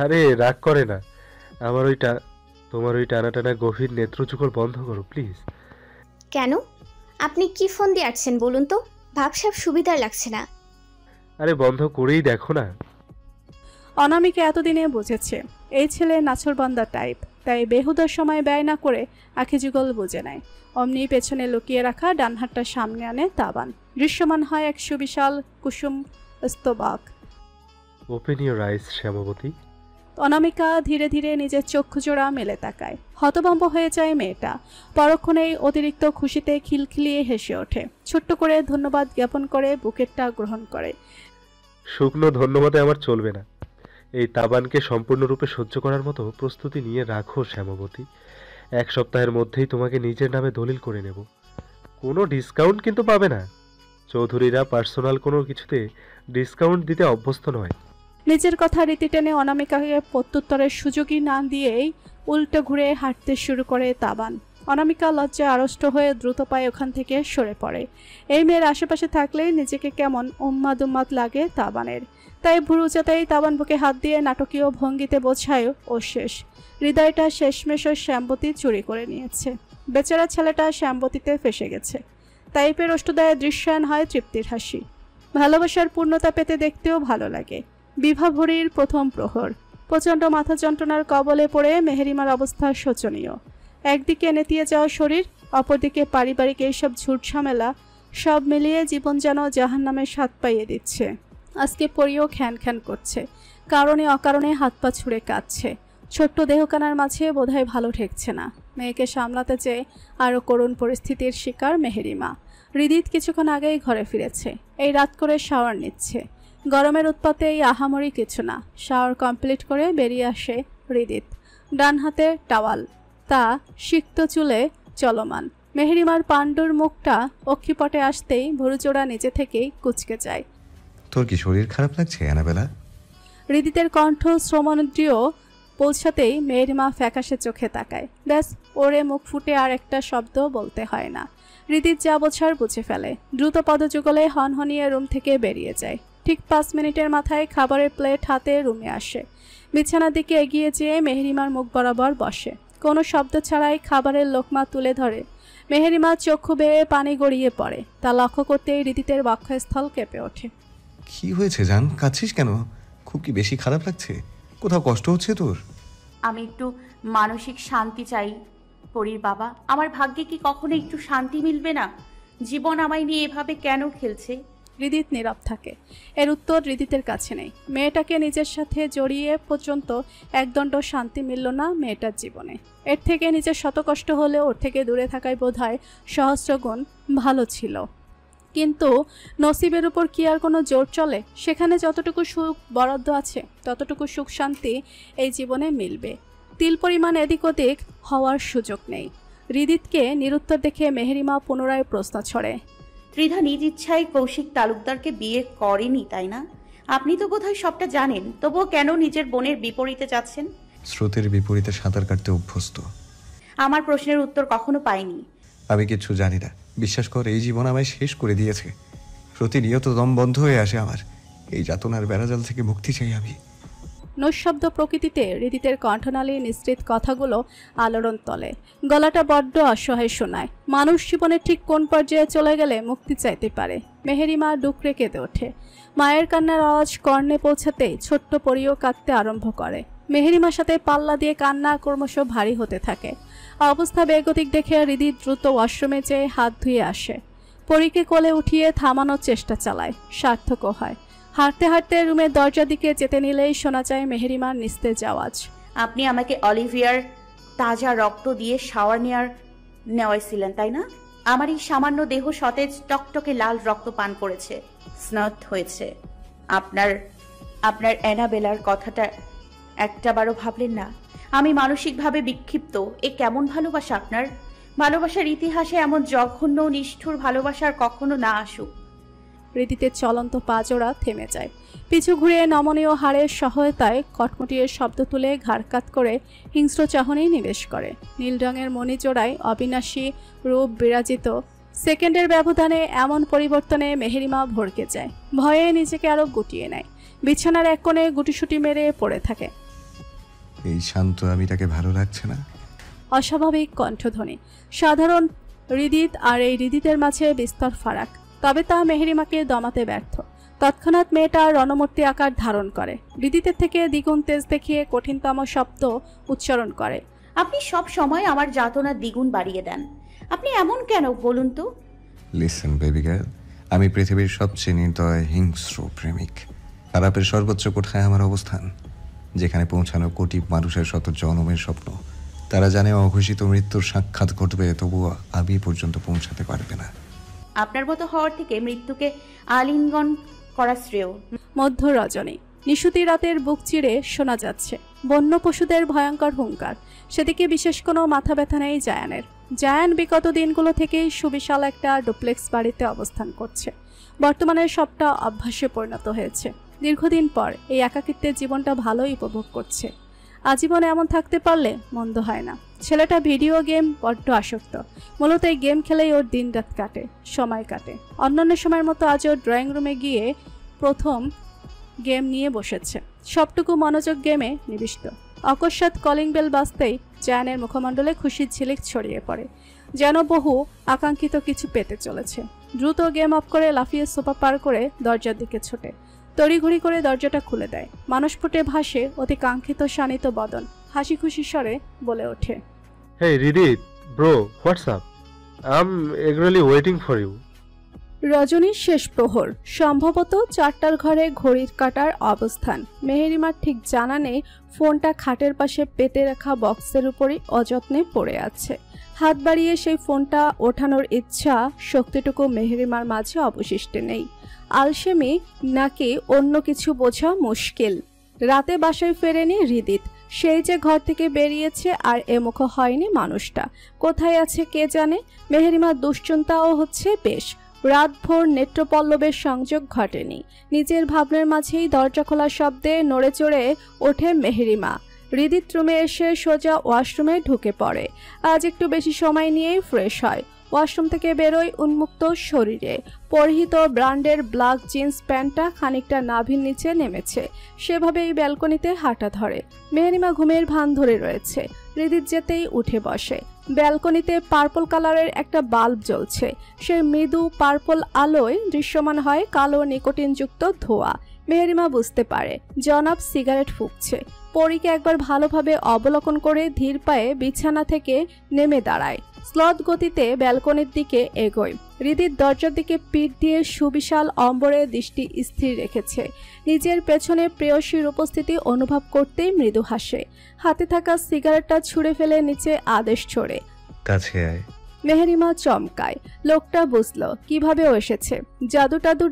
আরে রাগ করে না। তোমার ওই টানা টানা গভীর নেত্রযুগল বন্ধ করো প্লিজ। কেন? আপনি কি ফোন দিয়ে আসছেন বলুন তো? ভাবসাব সুবিধার লাগছে না। আরে বন্ধ করেই দেখো না। অনামিকা এতদিনে বুঝেছে এই ছেলে নাছরবান্দা টাইপ, তাই বেহুদার সময় ব্যয় না করে আখি যুগল বুঝে নেয়। অমনি পেছনে লুকিয়ে রাখা ডান হাতটা সামনে আনে তাবান। দৃশ্যমান হয় এক সুবিশাল কুসুম স্তবক। ওপেন ইওর আইস শ্যামবতী। অনামিকা ধীরে ধীরে নিজের চক্ষু জোড়া মেলে তাকায়। হতভম্ব হয়ে যায় মেয়েটা। পরক্ষণেই অতিরিক্ত খুশিতে খিলখিলিয়ে হেসে ওঠে। ছোট্ট করে ধন্যবাদ জ্ঞাপন করে বুকেটটা গ্রহণ করে। শুকনো ধন্যবাদে আমার চলবে না। এই তাবানকে সম্পূর্ণরূপে সহ্য করার মতো প্রস্তুতি নিয়ে রাখো শ্যামবতী। 1 সপ্তাহের মধ্যেই তোমাকে নিজের নামে দলিল করে নেব। কোনো ডিসকাউন্ট কিন্তু পাবে না। চৌধুরীরা পার্সোনাল কোনো কিছুতে ডিসকাউন্ট দিতে অভ্যস্ত নয়। নিজের কথা রীতি টেনে অনামিকাকে প্রত্যুত্তরের সুযোগই না দিয়েই উল্টো ঘুরে হাঁটতে শুরু করে তাবান। অনামিকা লজ্জায় আড়ষ্ট হয়ে দ্রুত পায়ে ওখান থেকে সরে পড়ে। এই মেয়ের আশেপাশে থাকলেই নিজেকে কেমন উন্মাদ উন্মাদ লাগে তাবানের। তাই ভুরুচাতেই তাবান বুকে হাত দিয়ে নাটকীয় ভঙ্গিতে বোঝায় ও শেষ। হৃদয়টা শেষমেশ ওই শ্যামবতী চুরি করে নিয়েছে। বেচারা ছেলেটা শ্যামবতীতে ফেসে গেছে। টাইপের অষ্টদায় দৃশ্যায়ন হয় তৃপ্তির হাসি। ভালোবাসার পূর্ণতা পেতে দেখতেও ভালো লাগে। বিভাভরীর প্রথম প্রহর। প্রচণ্ড মাথা যন্ত্রণার কবলে পড়ে মেহেরিমার অবস্থা শোচনীয়। একদিকে নেতিয়ে যাওয়া শরীর, অপরদিকে পারিবারিক এইসব ঝুট ঝামেলা, সব মিলিয়ে জীবন যেন জাহান্নামের স্বাদ পাইয়ে দিচ্ছে। আজকে পরিও খ্যান খ্যান করছে, কারণে অকারণে হাত পা ছুঁড়ে কাঁদছে। ছোট্ট দেহকানার মাঝে বোধহয় ভালো ঠেকছে না। মেয়েকে সামলাতে চেয়ে আরও করুণ পরিস্থিতির শিকার মেহেরিমা। হৃদিত কিছুক্ষণ আগেই ঘরে ফিরেছে। এই রাত করে শাওয়ার নিচ্ছে। গরমের উৎপাতে এই আহামরি কিছু না। শাওয়ার কমপ্লিট করে বেরিয়ে আসে হৃদিত। ডান হাতে টাওয়াল, তা সিক্ত চুলে চলমান। মেহেরিমার পাণ্ডুর মুখটা অক্ষিপটে আসতেই ভুরুচোড়া নিচে থেকেই কুচকে যায়। তোর কি শরীর খারাপ লাগছে অ্যানাবেলা? হৃদিতের কণ্ঠ শ্রমণীয় পৌঁছাতেই মেহেরিমা ফ্যাকাশে চোখে তাকায়। ব্যাস, ওরে মুখ ফুটে আর একটা শব্দ বলতে হয় না। হৃদিত যা বোঝার বুঝে ফেলে। দ্রুত পদযুগলে হনহনিয়ে রুম থেকে বেরিয়ে যায়। ঠিক 5 মিনিটের মাথায় খাবারের প্লেট হাতে রুমে আসে। বিছানার দিকে এগিয়ে যেয়ে মেহেরিমার মুখ বরাবর বসে। কোনো শব্দ ছাড়াই খাবারের লোকমা তুলে ধরে। মেহেরিমা চক্ষু বেয়ে পানি গড়িয়ে পড়ে। তা লক্ষ্য করতেই হৃদিতের বক্ষস্থল কেঁপে ওঠে। কি হয়েছে জান? কাঁদছিস কেন? খুব কি বেশি খারাপ লাগছে? কোথাও কষ্ট হচ্ছে তোর? আমি একটু মানসিক শান্তি চাই পরীর বাবা। আমার ভাগ্যে কি কখনো একটু শান্তি মিলবে না? জীবন আমায় নিয়ে এভাবে কেন খেলছে? হৃদিত নীরব থাকে। এর উত্তর হৃদিতের কাছে নেই। মেয়েটাকে নিজের সাথে জড়িয়ে পর্যন্ত একদণ্ড শান্তি মিলল না মেয়েটার জীবনে। এর থেকে নিজের শত কষ্ট হলেও ওর থেকে দূরে থাকাই বোধহয় সহস্রগুণ ভালো ছিল। কিন্তু নসিবের উপর কি আর কোনো জোর চলে? সেখানে যতটুকু সুখ বরাদ্দ আছে ততটুকু সুখ শান্তি এই জীবনে মিলবে। তিল পরিমাণ এদিক ওদিক হওয়ার সুযোগ নেই। হৃদিতকে নিরুত্তর দেখে মেহেরিমা পুনরায় প্রশ্ন ছড়ে। ত্রিধা নিজ ইচ্ছায় কৌশিক তালুকদারকে বিয়ে করেনি, তাই না? আপনি তো বোধহয় সবটা জানেন, তবুও কেন নিজের বোনের বিপরীতে যাচ্ছেন? স্রোতের বিপরীতে সাঁতার কাটতে অভ্যস্ত। আমার প্রশ্নের উত্তর কখনো পাইনি। আমি কিছু জানি না, বিশ্বাস কর। এই জীবন আমায় শেষ করে দিয়েছে। প্রতিনিয়ত দম বন্ধ হয়ে আসে আমার। এই যাতনার বেড়াজাল থেকে মুক্তি চাই আমি। নৈশব্দ প্রকৃতিতে হৃদিতের কণ্ঠনালী নিশ্চিত কথাগুলো আলোড়ন তলে। গলাটা বড্ড অসহায় শোনায়। মানুষ জীবনের ঠিক কোন পর্যায়ে চলে গেলে মুক্তি চাইতে পারে। মেহেরিমা ডুকরে কেঁদে ওঠে। মায়ের কান্নার আওয়াজ কর্ণে পৌঁছাতেই ছোট্ট পরিও কাঁদতে আরম্ভ করে। মেহেরিমার সাথে পাল্লা দিয়ে কান্না ক্রমশ ভারী হতে থাকে। অবস্থা বেগতিক দেখে হৃদিত দ্রুত ওয়াশরুমে যেয়ে হাত ধুয়ে আসে। পরীকে কোলে উঠিয়ে থামানোর চেষ্টা চালায়, সার্থকও হয়। হাঁটতে হাঁটতে রুমের দরজার দিকে যেতে নিলেই শোনা যায় মেহেরিমার নিস্তেজ আওয়াজ। আপনি আমাকে অলিভিয়ার তাজা রক্ত দিয়ে শাওয়ার নেওয়াইছিলেন, তাই না? আমার এই সামান্য দেহ সতেজ টকটকে লাল রক্ত পান করেছে, স্নাত হয়েছে। আপনার অ্যানাবেলার কথাটা একটাবারও ভাবলেন না? আমি মানসিকভাবে বিক্ষিপ্ত। এ কেমন ভালোবাসা আপনার? ভালোবাসার ইতিহাসে এমন জঘন্য নিষ্ঠুর ভালোবাসার কখনো না আসুক। হৃদিতের চলন্ত পাজোড়া থেমে যায়। পিছু ঘুরে নমনীয় হাড়ের সহায়তায় কটমটিয়ে শব্দ তুলে ঘাড়কাত করে হিংস্র চাহনি নিবেশ করে। নীল রঙের মণিজোড়ায় অবিনাশী রূপ বিরাজিত। সেকেন্ডের ব্যবধানে এমন পরিবর্তনে মেহেরিমা ভড়কে যায়। ভয়ে নিজেকে আরো গুটিয়ে নেয়। বিছানার এক কোণে গুটিসুটি মেরে পড়ে থাকে। এই শান্ত আমিটাকে ভালো লাগছে না? অস্বাভাবিক কণ্ঠধ্বনি। সাধারণ হৃদিত আর এই হৃদিতের মাঝে বিস্তর ফারাক। তবে তা মেহেরিমাকে দমাতে ব্যর্থ। তৎক্ষণাৎ মেয়েটা রণমূর্তি আকার ধারণ করে। হৃদিতের থেকে দ্বিগুণ তেজ দেখিয়ে কঠিনতম শব্দ উচ্চারণ করে। আপনি সব সময় আমার যাতনা দ্বিগুণ বাড়িয়ে দেন। আপনি এমন কেন বলুন তো? লিসেন বেবি গার্ল, আমি পৃথিবীর সবচেয়ে নির্দয় হিংস্র প্রেমিক। খারাপের সর্বোচ্চ কোঠায় আমার অবস্থান, যেখানে পৌঁছানো কোটি মানুষের শত জনমের স্বপ্ন। তারা জানে অঘোষিত মৃত্যুর সাক্ষাৎ ঘটবে, তবুও আমি পর্যন্ত পৌঁছাতে পারবে না। আপনার মতো হওয়ার থেকে মৃত্যুকে আলিঙ্গন করা শ্রেয়। মধ্য রজনী। নিশুতি রাতের বুক চিরে শোনা যাচ্ছে বন্য পশুদের ভয়ঙ্কর হুঙ্কার। সেদিকে বিশেষ কোনো মাথা ব্যথা নেই জায়ানের। জায়ান বিগত দিনগুলো থেকেই সুবিশাল একটা ডুপ্লেক্স বাড়িতে অবস্থান করছে। বর্তমানে সবটা অভ্যাসে পরিণত হয়েছে। দীর্ঘদিন পর এই একাকিত্বের জীবনটা ভালোই উপভোগ করছে। আজীবন এমন থাকতে পারলে মন্দ হয় না। ছেলেটা ভিডিও গেম বড্ড আসক্ত। মূলত এই গেম খেলেই ওর দিন রাত কাটে, সময় কাটে। অন্যান্য সময়ের মতো আজও ড্রয়িং রুমে গিয়ে প্রথম গেম নিয়ে বসেছে। সবটুকু মনোযোগ গেমে নিবিষ্ট। অকস্মাৎ কলিং বেল বাজতেই জায়ানের মুখমণ্ডলে খুশির ঝিলিক ছড়িয়ে পড়ে, যেন বহু আকাঙ্ক্ষিত কিছু পেতে চলেছে। দ্রুত গেম অফ করে লাফিয়ে সোফা পার করে দরজার দিকে ছোটে। তড়িঘড়ি করে দরজাটা খুলে দেয়। মানসপুটে ভাসে অতি কাঙ্ক্ষিত শানিত বদন। হাসি খুশি স্বরে বলে ওঠে, hey Ridit bro, what's up? I am eagerly waiting for you. রজনীর শেষ প্রহর, সম্ভবত 4টার ঘরে ঘড়ির কাঁটার অবস্থান। মেহেরিমার ঠিক জানা নেই ফোনটা খাটের পাশে পেতে রাখা বক্সের উপরই অযত্নে পড়ে আছে। হাত বাড়িয়ে সেই ফোনটা ওঠানোর ইচ্ছা শক্তিটুকু মেহেরিমার মাঝে অবশিষ্ট নেই। আলসেমি নাকি অন্য কিছু বোঝা মুশকিল। রাতে বাসায় ফেরেনি হৃদিত। সেই যে ঘর থেকে বেরিয়েছে আর এমুখ হয়নি মানুষটা। কোথায় আছে কে জানে। মেহেরিমার দুশ্চিন্তাও হচ্ছে বেশ। রাতভর নেত্রপল্লবের সংযোগ ঘটেনি। নিজের ভাবনার মাঝেই দরজা খোলার শব্দে নড়ে চড়ে ওঠে মেহেরিমা। হৃদিত রুমে এসে সোজা ওয়াশরুমে ঢুকে পড়ে। আজ একটু বেশি সময় নিয়েই ফ্রেশ হয়। ওয়াশরুম থেকে বেরোয় উন্মুক্ত শরীরে। পরিহিত ব্র্যান্ডের ব্ল্যাক জিন্স প্যান্টটা খানিকটা নাভির নিচে নেমেছে। সেভাবেই ব্যালকনিতে হাঁটা ধরে। মেহেরিমা ঘুমের ভান ধরে রয়েছে। হৃদিত যেতেই উঠে বসে। ব্যালকনিতে পার্পল কালারের একটা বাল্ব জ্বলছে। সে মৃদু পার্পল আলোয় দৃশ্যমান হয় কালো নিকোটিনযুক্ত ধোঁয়া। মেহেরিমা বুঝতে পারে জনাব সিগারেট ফুঁকছে। পরীকে একবার ভালোভাবে অবলোকন করে ধীর পায়ে বিছানা থেকে নেমে দাঁড়ায়। স্লথ গতিতে ব্যালকনির দিকে এগোয়। হৃদিত দরজার দিকে পিঠ দিয়ে সুবিশাল অম্বরে দৃষ্টি স্থির রেখেছে। নিজের পেছনে প্রেয়সীর উপস্থিতি অনুভব করতেই মৃদু হাসে। হাতে থাকা সিগারেটটা ছুঁড়ে ফেলে নিচে আদেশ ছড়ে, কাছে আয়। মেহেরিমা চমকায়। লোকটা বুঝলো কিভাবে ও এসেছে। জাদু টাদু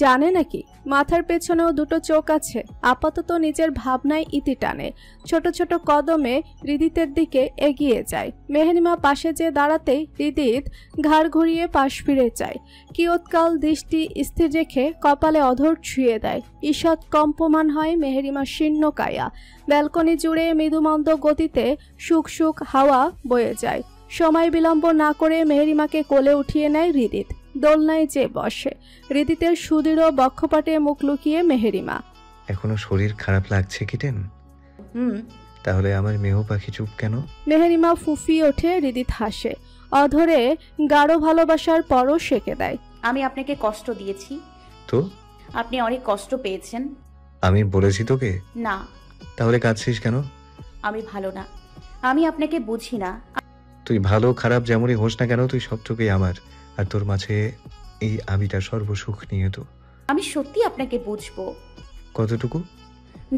জানে নাকি? মাথার পেছনেও দুটো চোখ আছে। আপাতত নিজের ভাবনায় ইতি টানে। ছোট ছোট কদমে হৃদিতের দিকে এগিয়ে যায়। মেহেরিমা পাশে যে দাঁড়াতেই হৃদিত ঘাড় ঘুরিয়ে পাশ ফিরে যায়। কিয়ৎকাল দৃষ্টি স্থির রেখে কপালে অধর ছুঁয়ে দেয়। ঈষৎ কম্পমান হয় মেহেরিমা শীর্ণ কায়া। ব্যালকনি জুড়ে মৃদুমন্দ গতিতে সুখ সুখ হাওয়া বয়ে যায়। সময় বিলম্ব না করে মেহেরিমাকে কোলে উঠিয়ে নেয় হৃদিত। দোলনায় যে বসে। হৃদিতের সুদৃঢ় বক্ষপাটে মুখ লুকিয়ে মেহেরিমা, এখনো শরীর খারাপ লাগছে কিটেন? তাহলে আমার মেহ পাখি চুপ কেন? মেহেরিমা ফুফিয়ে ওঠে। হৃদিত হাসে। অধরে গাঢ় ভালোবাসার পরও সেঁকে দেয়। আমি আপনাকে কষ্ট দিয়েছি তো? আপনি অনেক কষ্ট পেয়েছেন। আমি বলেছি তোকে? না। তাহলে কাঁদছিস কেন? আমি ভালো না। আমি আপনাকে বুঝি না। তুই ভালো খারাপ যেমনই হোস না কেন, তুই সবটুকুই আমার। আর তোর মাঝে এই আবিটার সর্বসুখ নিয়ে তো। আমি সত্যি আপনাকে বুঝবো। কতটুকু?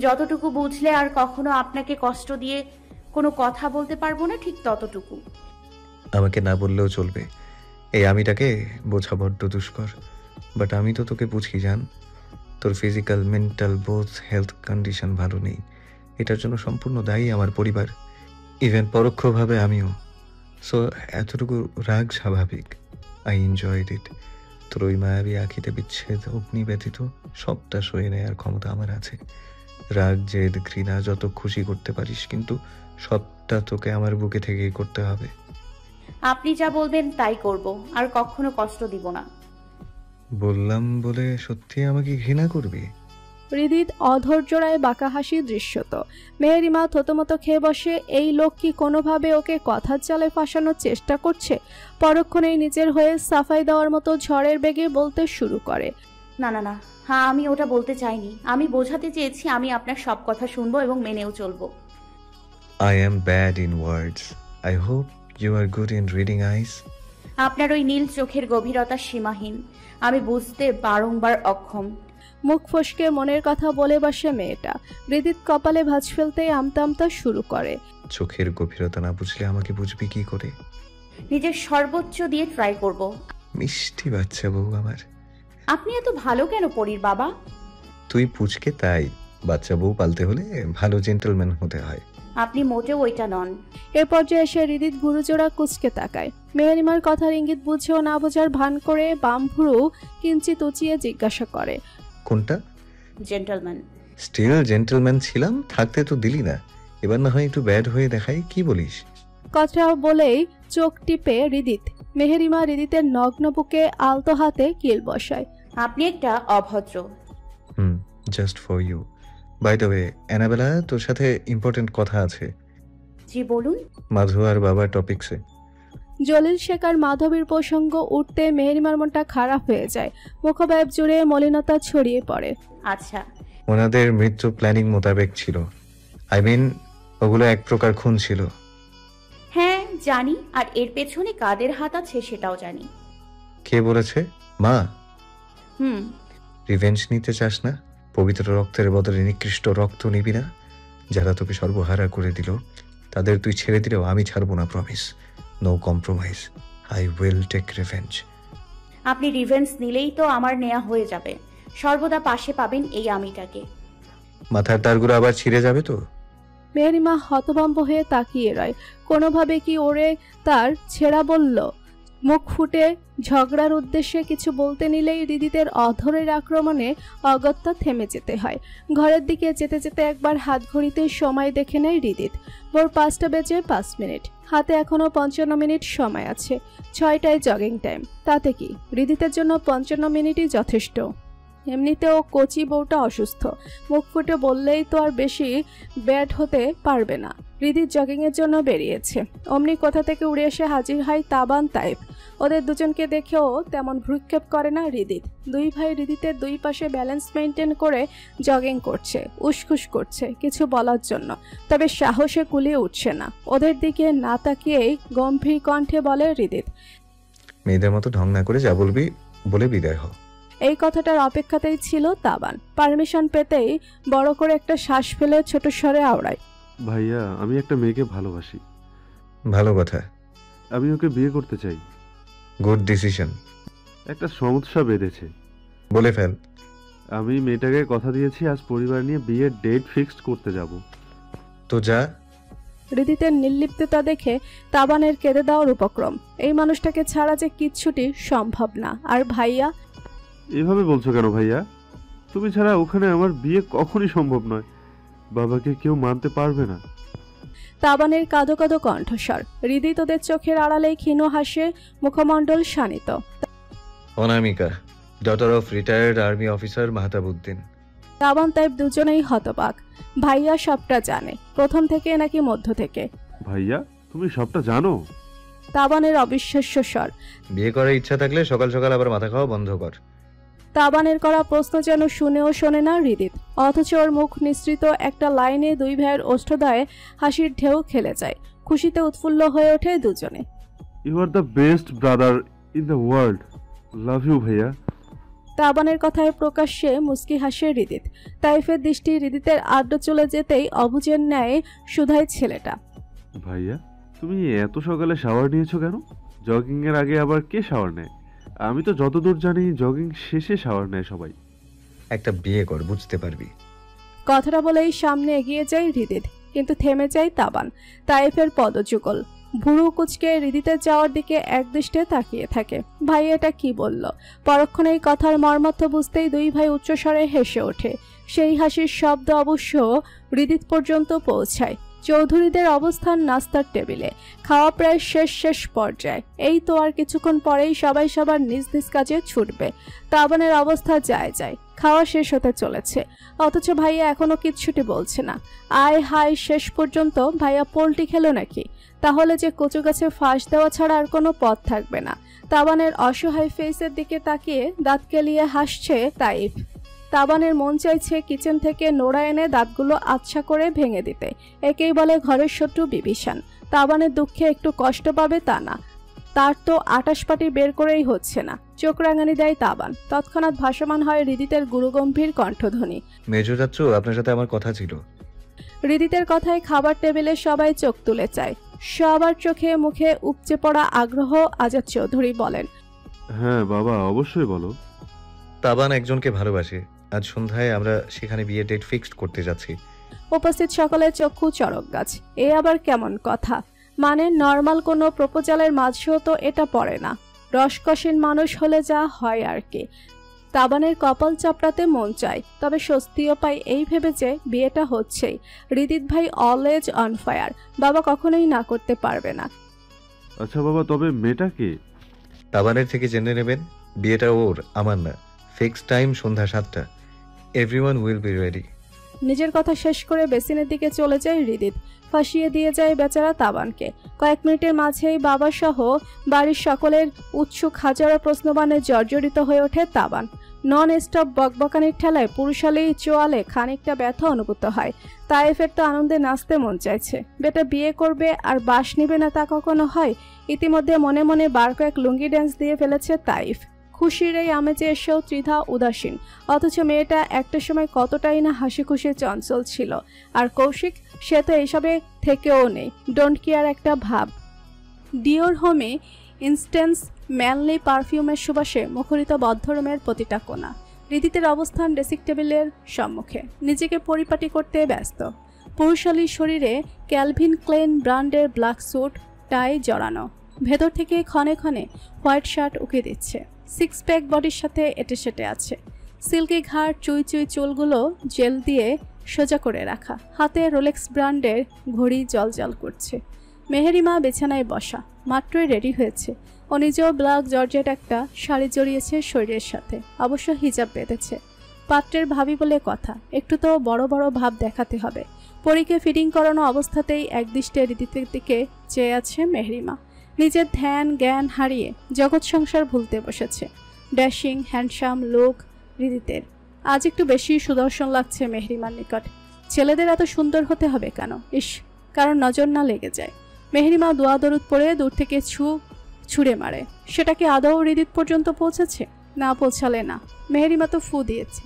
যতটুকু বুঝলে আর কখনো আপনাকে কষ্ট দিয়ে কোনো কথা বলতে পারবো না, ঠিক ততটুকু। আমাকে না বললেও চলবে। এই আমিটাকে বোঝা বড্ড দুষ্কর। বাট আমি তো তোকে বুঝি জান। তোর physical mental both health condition ভালো নেই। এটার জন্য সম্পূর্ণ দায়ী আমার পরিবার, ইভেন পরোক্ষভাবে আমিও। সো এতটুকু রাগ স্বাভাবিক। আই এনজয়েড ইট। তোর ওই মায়াবী আঁখিতে বিচ্ছেদ অগ্নি ব্যতীত সবটা সয়ে নেয়ার ক্ষমতা আমার আছে। রাগ জেদ ঘৃণা যত খুশি করতে পারিস, কিন্তু সবটা তোকে আমার বুকে থেকেই করতে হবে। আপনি যা বলবেন তাই করব, আর কখনো কষ্ট দিব না। বললাম বলে সত্যি আমাকে ঘৃণা করবি? হৃদিত অধৈর্যরায় বাঁকা হাসি দৃশ্যত। মেহেরিমা থতমত খেয়ে বসে। এই লোক কি কোনোভাবে ওকে কথার জালে ফাঁসানোর চেষ্টা করছে? পরক্ষণেই নিজের হয়ে সাফাই দেওয়ার মতো ঝড়ের বেগে বলতে শুরু করে, না না না, হ্যাঁ আমি ওটা বলতে চাইনি। আমি বোঝাতে চেয়েছি আমি আপনার সব কথা শুনবো এবং মেনেও চলবো। I am bad in words. I hope you are good in reading eyes. আপনার ওই নীল চোখের গভীরতা সীমাহীন। আমি বুঝতে বারংবার অক্ষম। মুখ ফসকে মনের কথা বলে বসে মেয়েটা। হৃদিত কপালে ভাঁজ ফেলতেই আমতা আমতা শুরু করে, চোখের গভীরতা না বুঝলে আমাকে বুঝবি কি করে? নিজের সর্বোচ্চ দিয়ে ট্রাই করব। মিষ্টি বাচ্চা বউ আমার। আপনি এত ভালো কেন পরীর বাবা? তুই পুচকে তাই। বাচ্চা বউ পালতে হলে ভালো জেন্টলম্যান হতে হয়। আপনি মোটেও ওইটা নন। এ পর্যায়ে এসে হৃদিত ভুরুজোড়া কুচকে তাকায়। মেহেরিমার কথার ইঙ্গিত বুঝেও না বোঝার ভান করে বাম ভুরু কিঞ্চিত উঁচিয়ে জিজ্ঞাসা করে, কোনটা? জেন্টলম্যান। স্টিল জেন্টলম্যান ছিলাম, থাকতে তো দিলি না। এবার না হয় একটু ব্যাড হয়ে দেখাই, কি বলিস? কথা বলেই চোখ টিপে হৃদিত। মেহেরিমা হৃদিতের নগ্ন বুকে আলতো হাতে কিল বসায়। আপনি একটা অভদ্র। Just for you. By the way, Annabella, তোর সাথে ইম্পর্টেন্ট কথা আছে। জি বলুন। মাধু আর বাবার টপিকসে। জলিল শেখ আর মাধবীর প্রসঙ্গ উঠতে মেহেরিমার মনটা খারাপ হয়ে যায়, মুখব্যাব জুড়ে মলিনতা ছড়িয়ে পড়ে। আচ্ছা, ওনাদের মৃত্যু প্ল্যানিং মোতাবেক ছিল। আই মিন, ওগুলো এক প্রকার খুন ছিল। হ্যাঁ জানি, আর এর পেছনে কাদের হাত আছে সেটাও জানি। কে বলেছে? মা। হুম। রিভেঞ্জ নিতে চাস না? পবিত্র রক্তের বদলে নিকৃষ্ট রক্ত নিবি না? যারা তোকে সর্বহারা করে দিল তাদের তুই ছেড়ে দিলেও আমি ছাড়বো না, promise. No compromise. I will take revenge. আপনি রিভেঞ্জ নিলেই তো আমার নেয়া হয়ে যাবে। সর্বদা পাশে পাবেন এই আমিটাকে। মাথার তারগুলো আবার ছিঁড়ে যাবে তো? মেহেরিমা হতভম্ব হয়ে তাকিয়ে রয়। কোনোভাবে কি ওরে তার ছেঁড়া বলল? মুখ ফুটে ঝগড়ার উদ্দেশ্যে কিছু বলতে নিলেই হৃদিতের অধরের আক্রমণে অগত্যা থেমে যেতে হয়। ঘরের দিকে যেতে যেতে একবার হাত ঘড়িতে সময় দেখে নেয় হৃদিত। ভোর 5:05। হাতে এখনও 55 মিনিট সময় আছে। 6টায় জগিং টাইম। তাতে কি, হৃদিতের জন্য 55 মিনিটই যথেষ্ট। এমনিতেও কচি বউটা অসুস্থ, মুখ ফুটে বললেই তো আর বেশি ব্যাড হতে পারবে না। হৃদিত জগিংয়ের জন্য বেরিয়েছে। অমনি কোথা থেকে উড়ে এসে হাজির হয় তাবান তাইফ। ওদের দুজনকে দেখেও তেমন ভ্রুক্ষেপ করে না হৃদিত। দুই ভাই হৃদিতের দুই পাশে ব্যালেন্স মেনটেন করে জগিং করছে, উসখুস করছে কিছু বলার জন্য, তবে সাহসে কুলিয়ে উঠছে না। ওদের দিকে না তাকিয়েই গম্ভীর কণ্ঠে বলে হৃদিত, মেয়েদের মতো ঢং না করে যা বলবি বলে বিদায় হ। এই কথাটার অপেক্ষাতেই ছিল তাবান। পারমিশন পেতেই বড় করে একটা শ্বাস ফেলে ছোট স্বরে আওড়ায়, ভাইয়া, আমি একটা মেয়েকে ভালোবাসি। ভালো কথা। আমি ওকে বিয়ে করতে চাই। Good decision. একটা সমস্যা বেঁধেছে। বলে ফেল। আমি মেয়েটাকে কথা দিয়েছি আজ পরিবার নিয়ে বিয়ের ডেট ফিক্সড করতে যাব। তো যা। হৃদিতের নির্লিপ্ততা দেখে তাবানের কেঁদে দেওয়ার উপক্রম। এই মানুষটাকে ছাড়া যে কিচ্ছুটি সম্ভব না। আর ভাইয়া? এভাবে বলছো কেন ভাইয়া? তুমি ছাড়া ওখানে আমার বিয়ে কখনই সম্ভব নয়। বাবাকে কেউ মানতে পারবে না। তাবানের কাঁদো কাঁদো কণ্ঠস্বর। হৃদিত ওদের চোখের আড়ালেই ক্ষীণ হাসে, মুখমণ্ডল শানিত। Anamika, daughter of retired army officer Mahtabuddin. Taban Taib দুজনেই হতবাক। ভাইয়া সবটা জানে, প্রথম থেকে নাকি মধ্য থেকে? ভাইয়া, তুমি সবটা জানো? তাবানের অবিশ্বাস্য স্বর। বিয়ে করার ইচ্ছা থাকলে সকাল সকাল আবার মাথা খাওয়া বন্ধ কর। তাবানের করা প্রশ্ন যেন শুনেও শোনে না হৃদিত, অথচ ওর মুখ নিঃসৃত একটা লাইনে দুই ভাইয়ের ওষ্ঠদায়ে হাসির ঢেউ খেলে যায়। খুশিতে উৎফুল্ল হয়ে ওঠে দুজনে। You are the best brother in the world. Love you ভাইয়া। তাবানের কথায় প্রকাশ্যে মুস্কি হাসে হৃদিত। তাইফের দৃষ্টি হৃদিতের আড্ড চলে যেতেই অবুজের ন্যায় শুধায় ছেলেটা, ভাইয়া, তুমি এত সকালে শাওয়ার নিয়েছো কেন? জগিং এর আগে আবার কে শাওয়ার নেয়? আমি তো যতদূর জানি জগিং শেষে শাওয়ার নেয় সবাই। একটা বিয়ে কর, বুঝতে পারবি। কথাটা বলেই সামনে এগিয়ে যায় হৃদিত, কিন্তু থেমে যায় তাবান। তাইফের পদযুগল ভুরু কুচকে হৃদিতের যাওয়ার দিকে একদৃষ্টে তাকিয়ে থাকে। ভাই এটা কি বলল? পরক্ষণে এই কথার মর্মার্থ বুঝতেই দুই ভাই উচ্চস্বরে হেসে ওঠে। সেই হাসির শব্দ অবশ্য হৃদিত পর্যন্ত পৌঁছায়। চৌধুরীদের অবস্থান নাস্তার টেবিলে। খাওয়া প্রায় শেষ পর্যায়ে। এই তো আর কিছুক্ষণ পরেই সবাই সবার নিজ নিজ কাজে ছুটবে। তাবানের অবস্থা যায়। খাওয়া শেষ হতে চলেছে, অথচ ভাইয়া এখনো কিচ্ছুটি বলছে না। আয় হায়, শেষ পর্যন্ত ভাইয়া পোল্টি খেলো নাকি? তাহলে যে কচু গাছে ফাঁস দেওয়া ছাড়া আর কোনো পথ থাকবে না। তাবানের অসহায় ফেসের দিকে তাকিয়ে দাঁত কেলিয়ে হাসছে তাইফ। তাবানের মন চাইছে কিচেন থেকে নোড়া এনে দাঁতগুলো আচ্ছা করে ভেঙে দিতে। একেই বলে ঘরের শত্রু বিভীষণ। তাবানের দুঃখে একটু কষ্ট পাবে তা না, তার তো আটাশপাটি বের করেই হচ্ছে না। চোখ রাঙানি দেয় তাবান। তৎক্ষণাৎ ভাসমান হয় হৃদিতের গুরুগম্ভীর কণ্ঠধ্বনি, মেজো চাচ্চু, আপনার সাথে আমার কথা ছিল। হৃদিতের কথায় খাবার টেবিলে সবাই চোখ তুলে চায়। সবার চোখে মুখে উপচে পড়া আগ্রহ। আজাদ চৌধুরী বলেন, হ্যাঁ বাবা, অবশ্যই বলো। তাবান একজনকে ভালোবাসে। আজ সন্ধ্যায় আমরা সেখানে বিয়ে ডেট ফিক্সড করতে যাচ্ছি। উপস্থিত সকলের চক্ষু চড়ক গাছ। এ আবার কেমন কথা? মানে নর্মাল কোনো প্রপোজালের মাঝেও তো এটা পড়ে না। রসকসীন মানুষ হলে যা হয় আর কি। তাবানের কপাল চাপড়াতে মন চায়, তবে স্বস্তিও পায় এই ভেবে যে বিয়েটা হচ্ছেই। হৃদিত ভাই অলওয়েজ অন ফায়ার, বাবা কখনোই না করতে পারবে না। আচ্ছা বাবা, তবে মেয়েটা কে? তাবানের থেকে জেনে নেবেন। বিয়েটা ওর, আমার না। ফিক্স টাইম সন্ধ্যা 7টা। Everyone will be ready. নিজের কথা শেষ করে বেসিনের দিকে চলে যায় হৃদিত। ফাঁসিয়ে দিয়ে যায় বেচারা তাবানকে। কয়েক মিনিটের মাঝেই বাবা সহ বাড়ির সকলের উৎসুক হাজারো প্রশ্নবাণে জর্জরিত হয়ে ওঠে তাবান। নন স্টপ বকবকানির ঠেলায় পুরুষালী চোয়ালে খানিকটা ব্যথা অনুভূত হয়। তাইফের তো আনন্দে নাচতে মন চাইছে। বেটা বিয়ে করবে আর বাস নিবে না তা কখনো হয়? ইতিমধ্যে মনে মনে বার কয়েক লুঙ্গি ড্যান্স দিয়ে ফেলেছে তাইফ। খুশির এই আমেজে এসেও ত্রিধা উদাসীন। অথচ মেয়েটা একটা সময় কতটাই না হাসি খুশি চঞ্চল ছিল। আর কৌশিক, সে তো এইসবে থেকেও নেই, ডোন্ট কেয়ার একটা ভাব। ডিওর হোমে ইনস্টেন্স ম্যানলি পারফিউমের সুবাসে মুখরিত বদ্ধরুমের প্রতিটা কোণা। হৃদিতের অবস্থান ড্রেসিং টেবিলের সম্মুখে, নিজেকে পরিপাটি করতে ব্যস্ত। পুরুষালী শরীরে ক্যালভিন ক্লেন ব্র্যান্ডের ব্ল্যাক স্যুট টাই জড়ানো, ভেতর থেকে ক্ষণে ক্ষণে হোয়াইট শার্ট উঁকে দিচ্ছে। সিক্স প্যাক বডির সাথে এটে সেটে আছে। সিল্কি ঘাড় চুই চুই চুলগুলো জেল দিয়ে সোজা করে রাখা, হাতে রোলেক্স ব্র্যান্ডের ঘড়ি জলজল করছে। মেহেরিমা বিছানায় বসা, মাত্রই রেডি হয়েছে। ও নিজেও ব্ল্যাক জর্জেট একটা শাড়ি জড়িয়েছে শরীরের সাথে, অবশ্য হিজাব বেঁধেছে। পাত্রের ভাবি বলে কথা, একটু তো বড় বড় ভাব দেখাতে হবে। পরীকে ফিটিং করানো অবস্থাতেই একদৃষ্টে হৃদিতের দিকে চেয়ে আছে মেহেরিমা। নিজের ধ্যান জ্ঞান হারিয়ে জগৎ সংসার ভুলতে বসেছে। ড্যাশিং হ্যান্ডসাম লুক হৃদিতের আজ একটু বেশি সুদর্শন লাগছে মেহেরিমার নিকট। ছেলেদের এত সুন্দর হতে হবে কেন? ইস, কারণ নজর না লেগে যায়। মেহেরিমা দোয়া দরুদ পড়ে দূর থেকে ছুঁড়ে মারে। সেটা কি আদৌ হৃদিত পর্যন্ত পৌঁছেছে? না পৌঁছালে না, মেহেরিমা তো ফু দিয়েছে।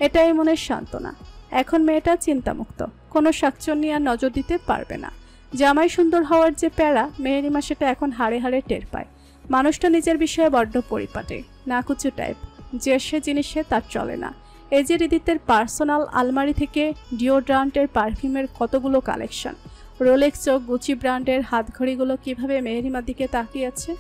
এটাই মনের সান্ত্বনা। এখন মেয়েটা চিন্তামুক্ত, কোনো শাকচুন্নি আর নজর দিতে পারবে না। জামাই সুন্দর হওয়ার যে প্যারা, মেহেরিমা সেটা এখন হাড়ে হাড়ে টের পায়। মানুষটা নিজের বিষয়ে বড্ড পরিপাটে, নাকুচু টাইপ, যে সে জিনিসে তার চলে না। এই যে হৃদিতের পার্সোনাল আলমারি থেকে ডিওড্রান্টের পারফিউমের কতগুলো কালেকশন, রোলেক্স ও গুচি ব্র্যান্ডের হাতঘড়িগুলো কিভাবে মেহেরিমার দিকে তাকিয়েছে।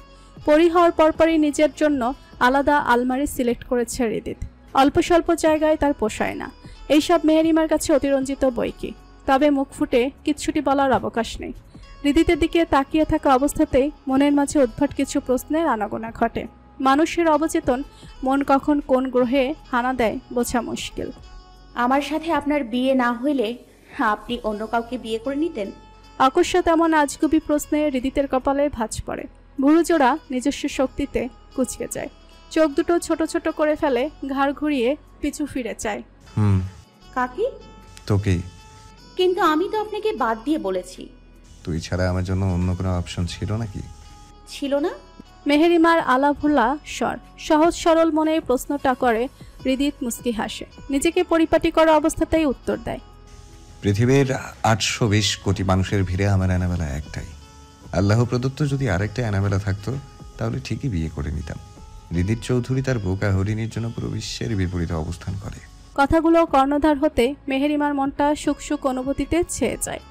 পরি হওয়ার পরপরই নিজের জন্য আলাদা আলমারি সিলেক্ট করেছে হৃদিত। অল্প স্বল্প জায়গায় তার পোষায় না এইসব মেহেরিমার কাছে অতিরঞ্জিত বইকি। তবে মুখ ফুটে কিচ্ছুটি বলার অবকাশ নেই। হৃদিতের দিকে তাকিয়ে থাকা অবস্থাতেই মনের মাঝে উদ্ভট কিছু প্রশ্নের আনাগোনা ঘটে। মানুষের অবচেতন মন কখন কোন গ্রহে হানা দেয় বোঝা মুশকিল। আমার সাথে আপনার বিয়ে না হইলে আপনি অন্য কাউকে বিয়ে করে নিতেন? আকস্মাৎ এমন আজগুবি প্রশ্নে হৃদিতের কপালে ভাঁজ পড়ে। ভুরুজোড়া নিজস্ব শক্তিতে কুঁচকে যায়। চোখ দুটো ছোট ছোট করে ফেলে, ঘাড় ঘুরিয়ে পিছু ফিরে চায়। কাকি? তোকেই। কিন্তু আমি তো আপনাকে বাদ দিয়ে বলেছি। তুই ছাড়া আমার জন্য অন্য কোনো অপশন ছিল নাকি? ছিল না। মেহেরিমার আলাভোলা স্বর, সহজ সরল মনে প্রশ্নটা করে হৃদিত মুস্কি হাসে। নিজেকে পরিপাটি করা অবস্থাতেই উত্তর দেয়, পৃথিবীর 820 কোটি মানুষের ভিড়ে আমার অ্যানাবেলা একটাই। আল্লাহ প্রদত্ত যদি আরেকটা অ্যানাবেলা থাকতো তাহলে ঠিকই বিয়ে করে নিতাম। হৃদিত চৌধুরী তার বোকা হরিণীর জন্য পুরো বিশ্বের বিপরীতে অবস্থান করে। কথাগুলো কর্ণধার হতে মেহেরিমার মনটা সুখ সুখ অনুভূতিতে ছেয়ে যায়।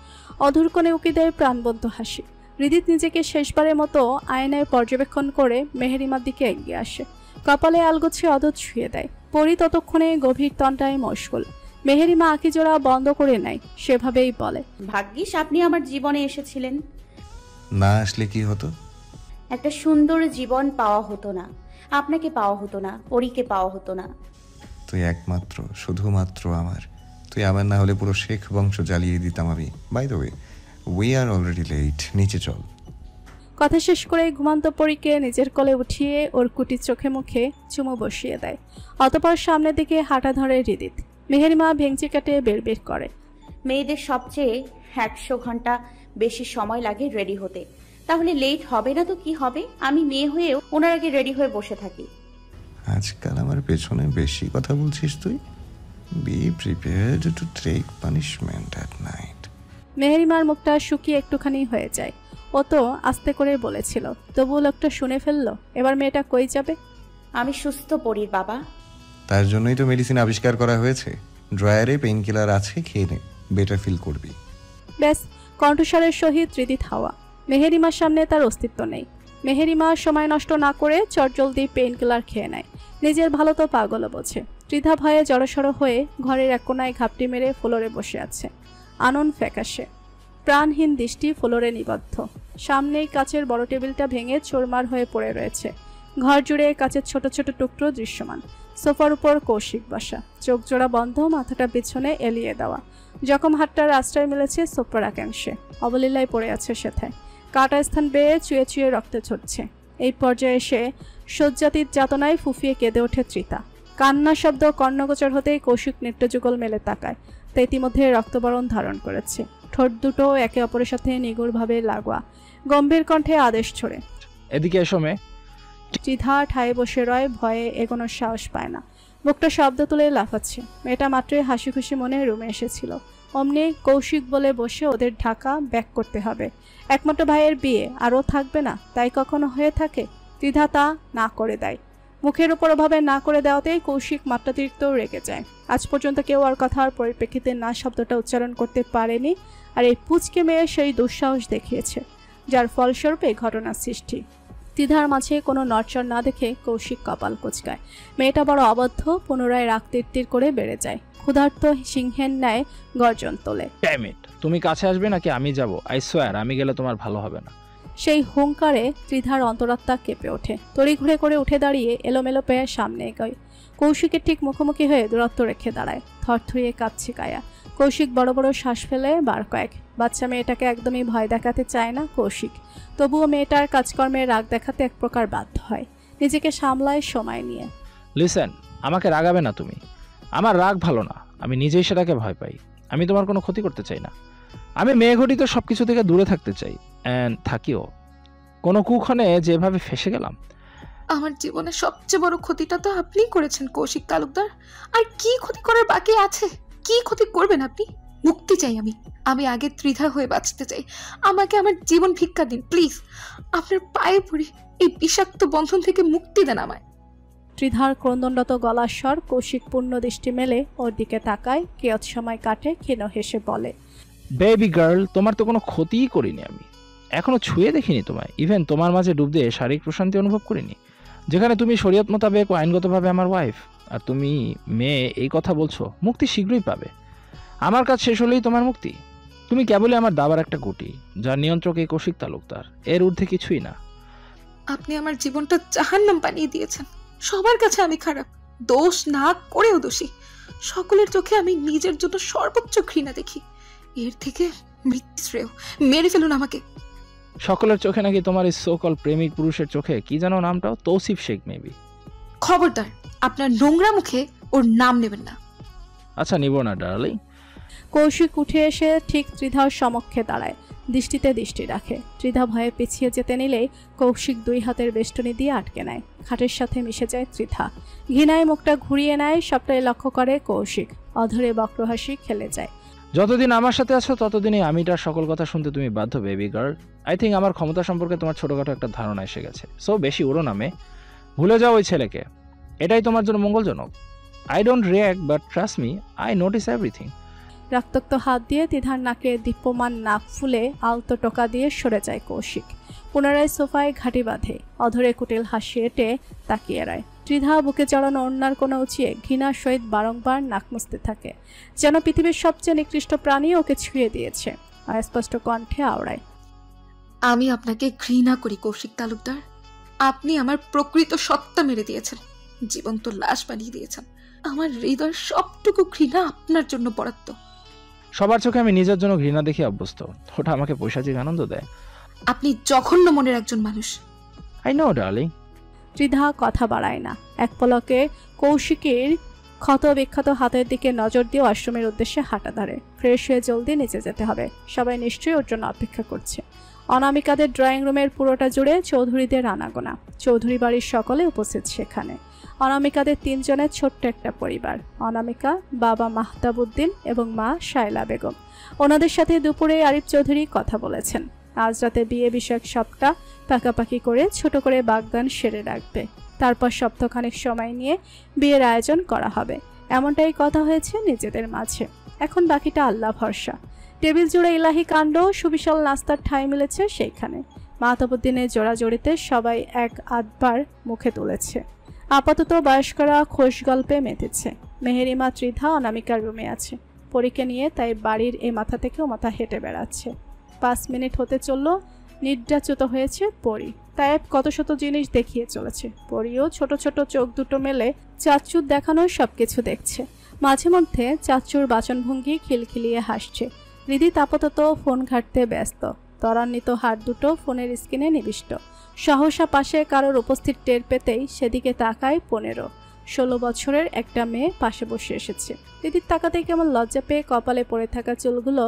অধুর কোণে উকি দেয় প্রাণবন্ত হাসি। হৃদিত নিজেকে শেষবারের মতো আয়নায় পর্যবেক্ষণ করে মেহেরিমার দিকে এগিয়ে আসে। কপালে আলগোছে অদত শুয়ে দেয়। পরি ততক্ষণে গভীর তন্দ্রায় মশগুল। মেহেরিমা আঁকি জোড়া বন্ধ করে নেয়, সেভাবেই বলে, ভাগ্যিস আপনি আমার জীবনে এসেছিলেন। না আসলে কি হতো? একটা সুন্দর জীবন পাওয়া হতো না, আপনাকে পাওয়া হতো না, পরীকে পাওয়া হতো না। তুই একমাত্র, শুধুমাত্র আমার। তুই আমার না হলে পুরো শেখ বংশ জ্বালিয়ে দিতাম আমি। By the way, we are already late, নিচে চল। কথা শেষ করে ঘুমান্ত পরীকে নিজের কোলে উঠিয়ে ওর কুটি চোখে মুখে চুমু বসিয়ে দেয়। অতঃপর সামনের দিকে হাঁটা ধরে হৃদিত। মেহেরিমা ভেঙচি কাটে বের বের করে, মেয়েদের সবচেয়ে 100 ঘন্টা বেশি সময় লাগে রেডি হতে, তাহলে লেট হবে না তো কি হবে? আমি মেয়ে হয়েও ওনার আগে রেডি হয়ে বসে থাকি। আজকাল আমার পেছনে বেশি কথা বলছিস তুই। Be prepared to take punishment at night. মেহেরিমার মুখটা শুকিয়ে একটুখানি হয়ে যায়। ও তো আস্তে করে বলেছিল, তবুও লোকটা শুনে ফেললো। এবার মেয়েটা কই যাবে? আমি সুস্থ পরীর বাবা। তার জন্যই তো মেডিসিন আবিষ্কার করা হয়েছে। ড্রয়ারে পেইন কিলার আছে, খেয়ে নে, বেটার ফিল করবি। ব্যাস, কণ্ঠস্বরের সহিত হৃদিত হাওয়া। মেহেরিমার সামনে তার অস্তিত্ব নেই। মেহেরিমা সময় নষ্ট না করে চটজলদি পেইন কিলার খেয়ে নেয়। নিজের ভালো তো পাগলও বোঝে। ত্রিধা ভয়ে জড়সড় হয়ে ঘরের এক কোনায় ঘাপটি মেরে ফ্লোরে বসে আছে। আনন ফ্যাকাশে, প্রাণহীন দৃষ্টি ফ্লোরে নিবদ্ধ। সামনেই কাচের বড় টেবিলটা ভেঙে চোরমার হয়ে পড়ে রয়েছে। ঘর জুড়ে কাচের ছোট ছোট টুকরো দৃশ্যমান। সোফার উপর কৌশিক বসা, চোখ জোড়া বন্ধ, মাথাটা পিছনে এলিয়ে দেওয়া, জখম হাতটার আশ্রয় মিলেছে সোফার একাংশে। অবলীলায় পড়ে আছে সেথায়, কাটা স্থান বেয়ে চুয়ে চুয়ে রক্তে ঝরছে। এই পর্যায়ে এসে শয্যাতীত যাতনায় ফুফিয়ে কেঁদে ওঠে তৃতা। কান্না শব্দ কর্ণগোচর হতেই কৌশিক নেত্রযুগল মেলে তাকায়। তা ইতিমধ্যে রক্তবরণ ধারণ করেছে, ঠোঁট দুটো একে অপরের সাথে নিগুড়ভাবে লাগোয়া। গম্ভীর কণ্ঠে আদেশ ছড়ে, এদিকে এসো মেয়ে। ত্রিধা ঠায় বসে রয়, ভয়ে এগোনোর সাহস পায় না, মুখটা শব্দ তুলে লাফাচ্ছে। মেয়েটা মাত্রই হাসি খুশি মনে রুমে এসেছিল, অমনি কৌশিক বলে বসে ওদের ঢাকা ব্যাক করতে হবে। একমাত্র ভাইয়ের বিয়ে, আরও থাকবে না, তাই কখনো হয়ে থাকে? ত্রিধা তা না করে দেয়। মুখের উপর ওভাবে না করে দেওয়াতেই কৌশিক মাত্রাতিরিক্ত রেগে যায়। আজ পর্যন্ত কেউ আর কথার পরিপ্রেক্ষিতে না শব্দটা উচ্চারণ করতে পারেনি, আর এই পুচকে মেয়ে সেই দুঃসাহস দেখিয়েছে, যার ফলস্বরূপ এই ঘটনার সৃষ্টি। ত্রিধার মাঝে কোনো নড়চড় না দেখে কৌশিক কপাল কুঁচকায়। মেয়েটা বড় অবাধ্য, পুনরায় রাগ তীর করে বেড়ে যায়। ক্ষুধার্ত সিংহের ন্যায় গর্জন তোলে, ড্যাম ইট, তুমি কাছে আসবে নাকি আমি যাব? আই সোয়ার আমি গেলে তোমার ভালো হবে না। সেই হুঙ্কারে ত্রিধার অন্তরাত্মা কেঁপে ওঠে। তড়িঘড়ি করে উঠে দাঁড়িয়ে এলোমেলো পেয়ে সামনে এগোয়। কৌশিকের ঠিক মুখোমুখি হয়ে দূরত্ব রেখে দাঁড়ায়। থরথরিয়ে কাঁপছে কায়া। কৌশিক বড় বড় শ্বাস ফেলে বার কয়েক। বাচ্চা মেয়েটাকে একদমই ভয় দেখাতে চায় না কৌশিক, তবুও মেয়েটার কাজকর্মে রাগ দেখাতে এক প্রকার বাধ্য হয়। নিজেকে সামলায় সময় নিয়ে। লিসেন, আমাকে রাগাবে না তুমি। আমার রাগ ভালো না, আমি নিজেই সেটাকে ভয় পাই। আমি তোমার কোনো ক্ষতি করতে চাই না। আমি মেয়ে ঘটিত সবকিছু থেকে দূরে থাকতে চাই, অ্যান্ড থাকিও। কোনো কুক্ষণে যেভাবে ফেসে গেলাম। আমার জীবনে সবচেয়ে বড় ক্ষতিটা তো আপনিই করেছেন কৌশিক তালুকদার। আর কি ক্ষতি করার বাকি আছে? কি ক্ষতি করবেন আপনি? মুক্তি চাই আমি আগে ত্রিধা হয়ে বাঁচতে চাই। আমাকে আমার জীবন ভিক্ষা দিন প্লিজ। আপনার পায়ে পড়ি, এই বিষাক্ত বন্ধন থেকে মুক্তি দেন আমায়। ত্রিধার ক্রন্দনরত গলার স্বর। কৌশিক পূর্ণ দৃষ্টি মেলে ওর দিকে তাকায়, কিয়ৎ সময় কাটে, ক্ষীণ হেসে বলে, বেবি গার্ল, তোমার তো কোনো ক্ষতিই করিনি আমি। এখনো ছুঁয়ে দেখিনি তোমায়। ইভেন তোমার মাঝে ডুব দিয়ে শারীরিক প্রশান্তি অনুভব করিনি, যেখানে তুমি শরীয়ত মোতাবেক ও আইনগতভাবে আমার ওয়াইফ। আর তুমি মেয়ে, এই কথা বলছো। মুক্তি শীঘ্রই পাবে। আমার কাজ শেষ হলেই তোমার মুক্তি। তুমি কেবলই আমার দাবার একটা গুটি, যার নিয়ন্ত্রক এই কৌশিক তালুকদার, এর ঊর্ধ্বে কিছুই না। আপনি আমার জীবনটা জাহান্নাম বানিয়ে দিয়েছেন। সবার কাছে আমি খারাপ, দোষ না করেও দোষী। সকলের চোখে আমি নিজের জন্য সর্বোচ্চ ঘৃণা দেখি। এর থেকে মৃত্যু শ্রেয়। মেরে ফেলুন আমাকে। সকলের চোখে নাকি তোমার এই সোকল প্রেমিক পুরুষের চোখে কি জানো নামটাও? তৌসিফ শেখ মেবি। খবরদার, আপনার নোংরা মুখে ওর নাম নেবেন না। আচ্ছা, নিব না ডার্লিং। কৌশিক উঠে এসে ঠিক ত্রিধার সমক্ষে দাঁড়ায়, দৃষ্টিতে দৃষ্টি রাখে। ত্রিধা ভয়ে পিছিয়ে যেতে নিলেই কৌশিক দুই হাতের বেষ্টনী দিয়ে আটকে নেয়। খাটের সাথে মিশে যায় ত্রিধা। ঘৃণায় মুখটা ঘুরিয়ে নেয়, সবটাই লক্ষ্য করে কৌশিক। অধরে বক্রহাসি খেলে যায়। যতদিন আমার সাথে আছো ততদিনই আমি তার সকল কথা শুনতে তুমি বাধ্য, বেবি গার্ল। আই থিঙ্ক আমার ক্ষমতা সম্পর্কে তোমার ছোটখাটো একটা ধারণা এসে গেছে। সো বেশি উড়ো নামে, ভুলে যাও ওই ছেলেকে। এটাই তোমার জন্য মঙ্গলজনক। I don't react, but trust me, I notice everything. রক্তাক্ত হাত দিয়ে ত্রিধার নাকে দীপ্যমান নাক ফুলে আলতো টোকা দিয়ে সরে যায় কৌশিক। পুনরায় সোফায় ঘাঁটি বাঁধে, অধরে কুটিল হাসি এঁটে তাকিয়ে রয়। ত্রিধা বুকে চড়ানো অন্যার কোনো উঁচিয়ে ঘৃণার সহিত বারংবার নাক মুছতে থাকে, যেন পৃথিবীর সবচেয়ে নিকৃষ্ট প্রাণী ওকে ছুঁয়ে দিয়েছে। অস্পষ্ট কণ্ঠে আওড়ায়, আমি আপনাকে ঘৃণা করি কৌশিক তালুকদার। আপনি আমার প্রকৃত সত্তা মেরে দিয়েছেন, জীবন্ত লাশ বানিয়ে দিয়েছেন। আমার হৃদয়ের সবটুকু ঘৃণা আপনার জন্য বরাদ্দ। সবার চোখে আমি নিজের জন্য ঘৃণা দেখে অভ্যস্ত, ওটা আমাকে পৈশাচিক আনন্দ দেয়। আপনি জঘন্য মনের একজন মানুষ। I know darling. ত্রিধা কথা বাড়ায় না, এক পলকে কৌশিকের ক্ষত বিক্ষত হাতের দিকে নজর দিয়ে আশ্রমের উদ্দেশ্যে হাঁটা ধরে। ফ্রেশ হয়ে জলদি নিচে যেতে হবে, সবাই নিশ্চয়ই ওর জন্য অপেক্ষা করছে। অনামিকাদের ড্রয়িং রুমের পুরোটা জুড়ে চৌধুরীদের আনাগোনা। চৌধুরী বাড়ির সকলে উপস্থিত সেখানে। অনামিকাদের 3 জনের ছোট্ট একটা পরিবার। অনামিকা, বাবা মাহতাবুদ্দিন এবং মা শায়লা বেগম। ওনাদের সাথে দুপুরে আরিফ চৌধুরী কথা বলেছেন। আজ রাতে বিয়ে বিষয়ক সবটা পাকাপাকি করে ছোট করে বাগদান সেরে রাখবে, তারপর সপ্তাহখানেক সময় নিয়ে বিয়ের আয়োজন করা হবে, এমনটাই কথা হয়েছে নিজেদের মাঝে। এখন বাকিটা আল্লাহ ভরসা। টেবিল জুড়ে ইলাহি কাণ্ড, সুবিশাল নাস্তার ঠাঁই মিলেছে সেইখানে। মাহতাবুদ্দিনের জোড়াজড়িতে সবাই এক আধবার মুখে তুলেছে। আপাতত বয়স্করা খোশ গল্পে মেতেছে। মেহেরিমা ত্রিধা অনামিকার রুমে আছে, পরীকে নিয়ে, তাই বাড়ির এ মাথা থেকে ও মাথা হেঁটে বেড়াচ্ছে। 5 মিনিট হতে চলল, নিদ্রাচ্যুত হয়েছে পরি। তায়েব কত শত জিনিস দেখিয়ে চলেছে, পরিও ছোট ছোট চোখ দুটো মেলে চাচ্চুর দেখানো সবকিছু দেখছে। মাঝে মধ্যে চাচ্চুর বাচনভঙ্গি খিলখিলিয়ে হাসছে। হৃদিত আপাতত ফোন ঘাঁটতে ব্যস্ত, ত্বরান্বিত হাত দুটো ফোনের স্ক্রিনে নিবিষ্ট। সহসা পাশে কারোর উপস্থিত টের পেতেই সেদিকে তাকায় 15-16 বছরের একটা মেয়ে পাশে বসে এসেছে। দিদির তাকাতেই কেমন লজ্জা পেয়ে কপালে পড়ে থাকা চুলগুলো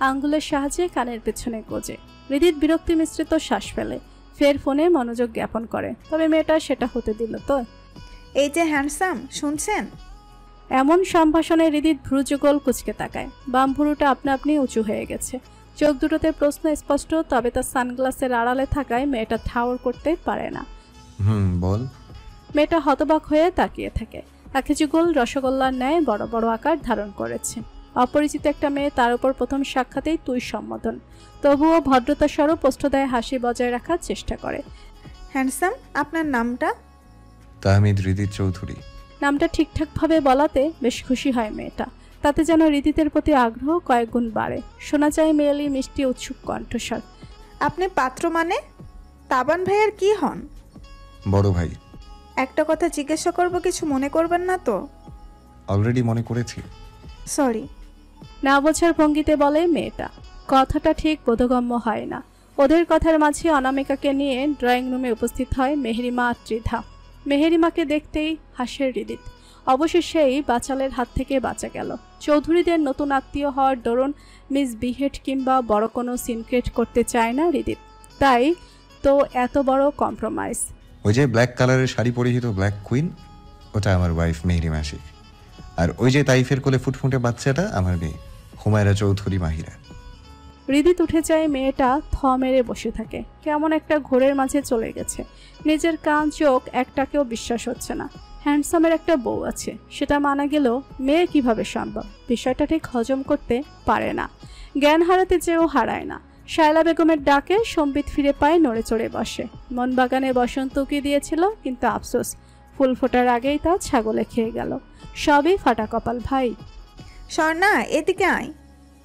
আঙ্গুলের সাহায্যে কানের পেছনে গোজে। হৃদিত বিরক্তি মিশ্রিত শ্বাস ফেলে, ফের ফোনে মনোযোগ জ্ঞাপন করে। তবে মেয়েটা সেটা হতে দিল তো? এই যে হ্যান্ডসাম, শুনছেন? এমন সম্ভাষণে হৃদিত ভ্রুযুগল কুচকে তাকায়। বাম ভ্রুটা আপনা আপনি উঁচু হয়ে গেছে, চোখ দুটোতে প্রশ্ন স্পষ্ট, তবে তার সানগ্লাসের আড়ালে থাকায় মেয়েটা ঠাউর করতে পারে না। বল। মেয়েটা হতবাক হয়ে তাকিয়ে থাকে। আখি যুগল রসগোল্লার ন্যায় বড় বড় আকার ধারণ করেছে। অপরিচিত একটা মেয়ে, তার উপর প্রথম সাক্ষাতেই তুই সম্বোধন। তবুও ভদ্রতা স্বরূপ ওষ্ঠদায় হাসি বজায় রাখার চেষ্টা করে। হ্যান্ডসাম, আপনার নামটা? তাহমিদ হৃদিত চৌধুরী। নামটা ঠিকঠাকভাবে বলাতে বেশ খুশি হয় মেয়েটা। তাতে যেন হৃদিতের প্রতি আগ্রহ কয়েক গুণ বাড়ে। শোনা যায় মেয়েলি মিষ্টি উৎসুক কণ্ঠস্বর। আপনি পাত্র মানে? তাবান ভাইয়ের কি হন? বড় ভাই। একটা কথা জিজ্ঞাসা করব, কিছু মনে করবেন না তো? অলরেডি মনে করেছি। সরি। না বোঝার ভঙ্গিতে বলে মেয়েটা। কথাটা ঠিক বোধগম্য হয় না। ওদের কথার মাঝে অনামিকাকে নিয়ে ড্রয়িং রুমে উপস্থিত হয় মেহেরিমা আর ত্রিধা। মেহেরিমাকে দেখতেই হাসে হৃদিত। অবশেষেই বাচালের হাত থেকে বাঁচা গেল। চৌধুরীদের নতুন আত্মীয় হওয়ার দরুন মিসবিহেভ কিংবা বড় কোনো সিনক্রেট করতে চায় না হৃদিত, তাই তো এত বড় কম্প্রোমাইজ। ওই যে ব্ল্যাক কালারের শাড়ি পরিহিত ব্ল্যাক কুইন, ওটা আমার ওয়াইফ মেহেরিমা শেখ। আর ওই যে তাইফের কোলে ফুটফুটে বাচ্চাটা আমার মেয়ে হুমায়রা চৌধুরী মাহিরা। হৃদিত উঠে যায়। মেয়েটা থ মেরে বসে থাকে, কেমন একটা ঘোরের মাঝে চলে গেছে। নিজের কান চোখ একটাকেও বিশ্বাস হচ্ছে না। হ্যান্ডসামের একটা বউ আছে, সেটা মানা গেলেও মেয়ে কিভাবে সম্ভব? বিষয়টা ঠিক হজম করতে পারে না। জ্ঞান হারাতে চেয়েও হারায় না। শায়লা বেগমের ডাকে সম্বিত ফিরে পায়, নড়ে চড়ে বসে। মন বাগানে বসন্ত উকি দিয়েছিল, কিন্তু আফসোস, ফুল ফোটার আগেই তা ছাগলে খেয়ে গেল। সবই ফাটা কপাল ভাই। স্বর্ণা, এদিকে আয়।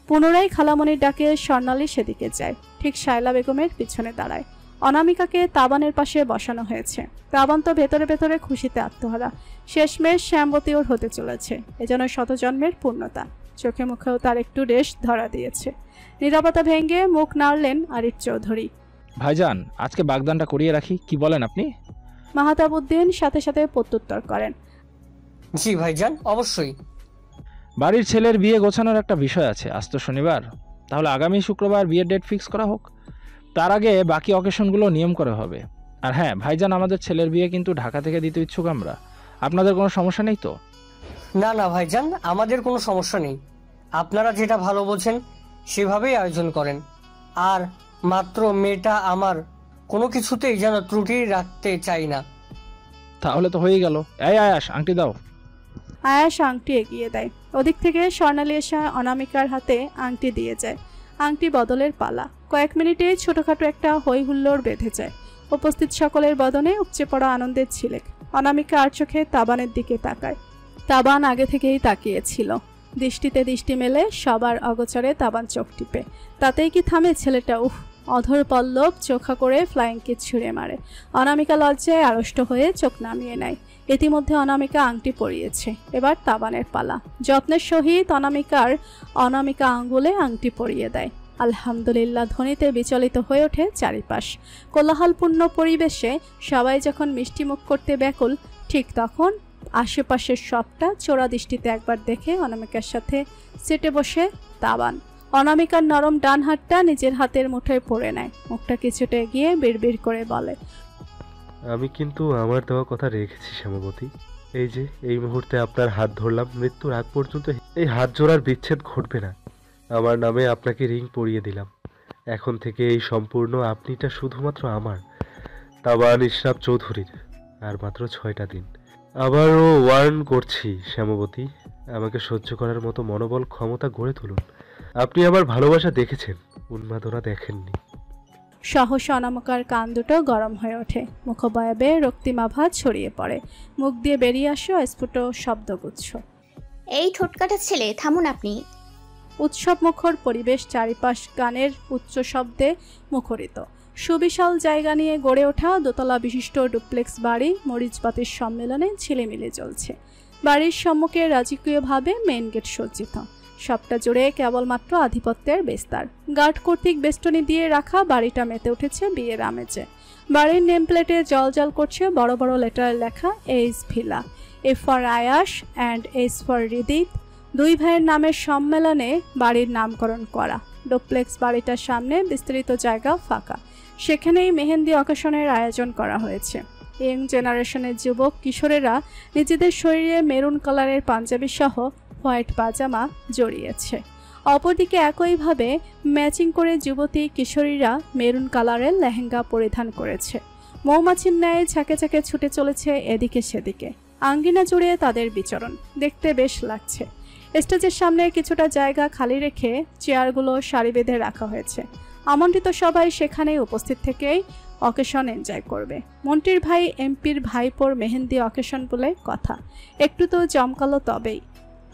পুনরায় খালামণির ডাকে স্বর্ণালী সেদিকে যায়, ঠিক শায়লা বেগমের পিছনে দাঁড়ায়। অনামিকাকে তাবানের পাশে বসানো হয়েছে। তাবান তো ভেতরে ভেতরে খুশিতে আত্মহারা। শেষমেশ শ্যামবতী ওর হতে চলেছে, এজন্য শতজন্মের পূর্ণতা। চোখে মুখেও তার একটু রেশ ধরা দিয়েছে। নীরবতা ভেঙে মুখ নাড়লেন আরিফ চৌধুরী। ভাইজান, আজকে বাগদানটা করিয়ে রাখি, কি বলেন আপনি? মাহতাবউদ্দিন সাথে সাথে প্রত্যুত্তর করেন, জি ভাইজান, অবশ্যই। বাড়ির ছেলের বিয়ে গোছানোর একটা বিষয় আছে, আজ তো শনিবার, তাহলে আগামী শুক্রবার বিয়ের ডেট ফিক্স করা হোক। তার আগে বাকি অকেশনগুলো নিয়ম করে হবে। আর হ্যাঁ ভাইজান, আমাদের ছেলের বিয়ে কিন্তু ঢাকা থেকে দিতে ইচ্ছুক আমরা। আপনাদের কোনো সমস্যা নেই তো? না না ভাইজান, আমাদের কোনো সমস্যা নেই। আপনারা যেটা ভালো বোঝেন সেভাবেই আয়োজন করেন। আর মাত্র মেয়েটা আমার, কোনো কিছুতেই যেন ত্রুটি রাখতে চাই না। তাহলে তো হয়ে গেল। এই আয়াস, আংটি দাও। আয়াস আংটি এগিয়ে দেয়। ওদিক থেকে স্বর্ণালী এসে অনামিকার হাতে আংটি দিয়ে যায়। আংটি বদলের পালা। কয়েক মিনিটেই ছোটখাটো একটা হই হুল্লোড় বেঁধে যায়। উপস্থিত সকলের বদনে উপচে পড়া আনন্দের ছিলেক। অনামিকা আর চোখে তাবানের দিকে তাকায়। তাবান আগে থেকেই তাকিয়েছিল। দৃষ্টিতে দৃষ্টি মেলে সবার অগোচরে তাবান চোখ টিপে। তাতেই কি থামে ছেলেটা? উফ! অধর পল্লব চোখা করে ফ্লাইং কিস ছুঁড়ে মারে। অনামিকা লজ্জায় আড়ষ্ট হয়ে চোখ নামিয়ে নেয়। ইতিমধ্যে অনামিকা আংটি পরিয়েছে, এবার তাবানের পালা। যত্নের সহিত অনামিকা আঙ্গুলে আংটি পরিয়ে দেয়। আলহামদুলিল্লাহ ধ্বনিতে বিচলিত হয়ে ওঠে চারিপাশ। কোলাহলপূর্ণ পরিবেশে সবাই যখন মিষ্টিমুখ করতে ব্যাকুল, ঠিক তখন আশেপাশের সবটা চোরা দৃষ্টিতে একবার দেখে অনামিকার সাথে সিটে বসে তাবান। অনামিকার নরম ডান হাতটা নিজের হাতের মুঠোয় পড়ে নেয়। মুখটা কিছুটা এগিয়ে বিড়বিড় করে বলে, আমি কিন্তু আমার দেওয়া কথা রেখেছি শ্যামাবতী। এই যে এই মুহূর্তে আপনার হাত ধরলাম, মৃত্যুর আগ পর্যন্ত এই হাত জোড়ার বিচ্ছেদ ঘটবে না। আমার নামে আপনাকে রিং পরিয়ে দিলাম। এখন থেকে এই সম্পূর্ণ আপনিটা শুধুমাত্র আমার, তাবান ইশরাফ চৌধুরীর। আর মাত্র 6টা দিন। আবারও ওয়ার্ন করছি শ্যামাবতী, আমাকে সহ্য করার মতো মনোবল ক্ষমতা গড়ে তুলুন। আপনি আমার ভালোবাসা দেখেছেন, উন্মাদনা দেখেননি। সহসা অনামিকার কান দুটো গরম হয়ে ওঠে। মুখবয়বে রক্তিমাভা ছড়িয়ে পড়ে। মুখ দিয়ে বেরিয়ে আসে অস্ফুট শব্দগুচ্ছ। এই ঠোঁটকাটা ছেলে, থামুন আপনি। উৎসব মুখর পরিবেশ, চারিপাশ গানের উচ্চ শব্দে মুখরিত। সুবিশাল জায়গা নিয়ে গড়ে ওঠা দোতলা বিশিষ্ট ডুপ্লেক্স বাড়ি মরিচবাতির সম্মেলনে ঝিলিমিলি চলছে। বাড়ির সম্মুখে রাজকীয়ভাবে মেইন গেট সজ্জিত। সবটা জুড়ে কেবলমাত্র আধিপত্যের বিস্তার। গার্ড কর্তৃক বেষ্টনী দিয়ে রাখা বাড়িটা মেতে উঠেছে বিয়ের আমেজে। বাড়ির নেম প্লেটে জলজল করছে বড় বড় লেটারে লেখা এইচ ভিলা, এ ফর আয়াস অ্যান্ড এইচ ফর হৃদিত। দুই ভাইয়ের নামের সম্মেলনে বাড়ির নামকরণ করা। ডুপ্লেক্স বাড়িটার সামনে বিস্তৃত জায়গা ফাঁকা, সেখানেই মেহেন্দি অকেশনের আয়োজন করা হয়েছে। ইয়ং জেনারেশনের যুবক কিশোরেরা নিজেদের শরীরে মেরুন কালারের পাঞ্জাবি সহ হোয়াইট পাজামা জড়িয়েছে। অপরদিকে একইভাবে ম্যাচিং করে যুবতী কিশোরীরা মেরুন কালারের লেহেঙ্গা পরিধান করেছে। মৌমাছির ন্যায় ঝাঁকে ঝাঁকে ছুটে চলেছে এদিকে সেদিকে। আঙ্গিনা জুড়ে তাদের বিচরণ দেখতে বেশ লাগছে। স্টেজের সামনে কিছুটা জায়গা খালি রেখে চেয়ারগুলো সারি বেঁধে রাখা হয়েছে। আমন্ত্রিত সবাই সেখানেই উপস্থিত থেকেই অকেশন এনজয় করবে। মন্ত্রীর ভাই এমপির ভাইপোর মেহেন্দি অকেশন বলে কথা, একটু তো জমকালো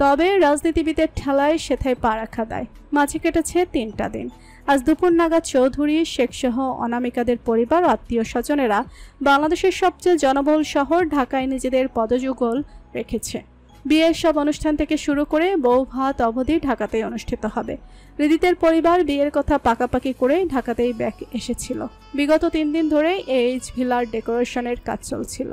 তবে রাজনীতিবিদের ঠেলায় সেথায় পা রাখা দেয়। মাঝে কেটেছে 3টা দিন। আজ দুপুর নাগাদ চৌধুরী শেখসহ অনামিকাদের পরিবার আত্মীয় স্বজনেরা বাংলাদেশের সবচেয়ে জনবহুল শহর ঢাকায় নিজেদের পদযুগল রেখেছে। বিয়ের সব অনুষ্ঠান থেকে শুরু করে বউ ভাত অবধি ঢাকাতেই অনুষ্ঠিত হবে। হৃদিতের পরিবার বিয়ের কথা পাকাপাকি করে ঢাকাতেই ব্যাক এসেছিল। বিগত 3 দিন ধরে এইচ ভিলার ডেকোরেশনের কাজ চলছিল।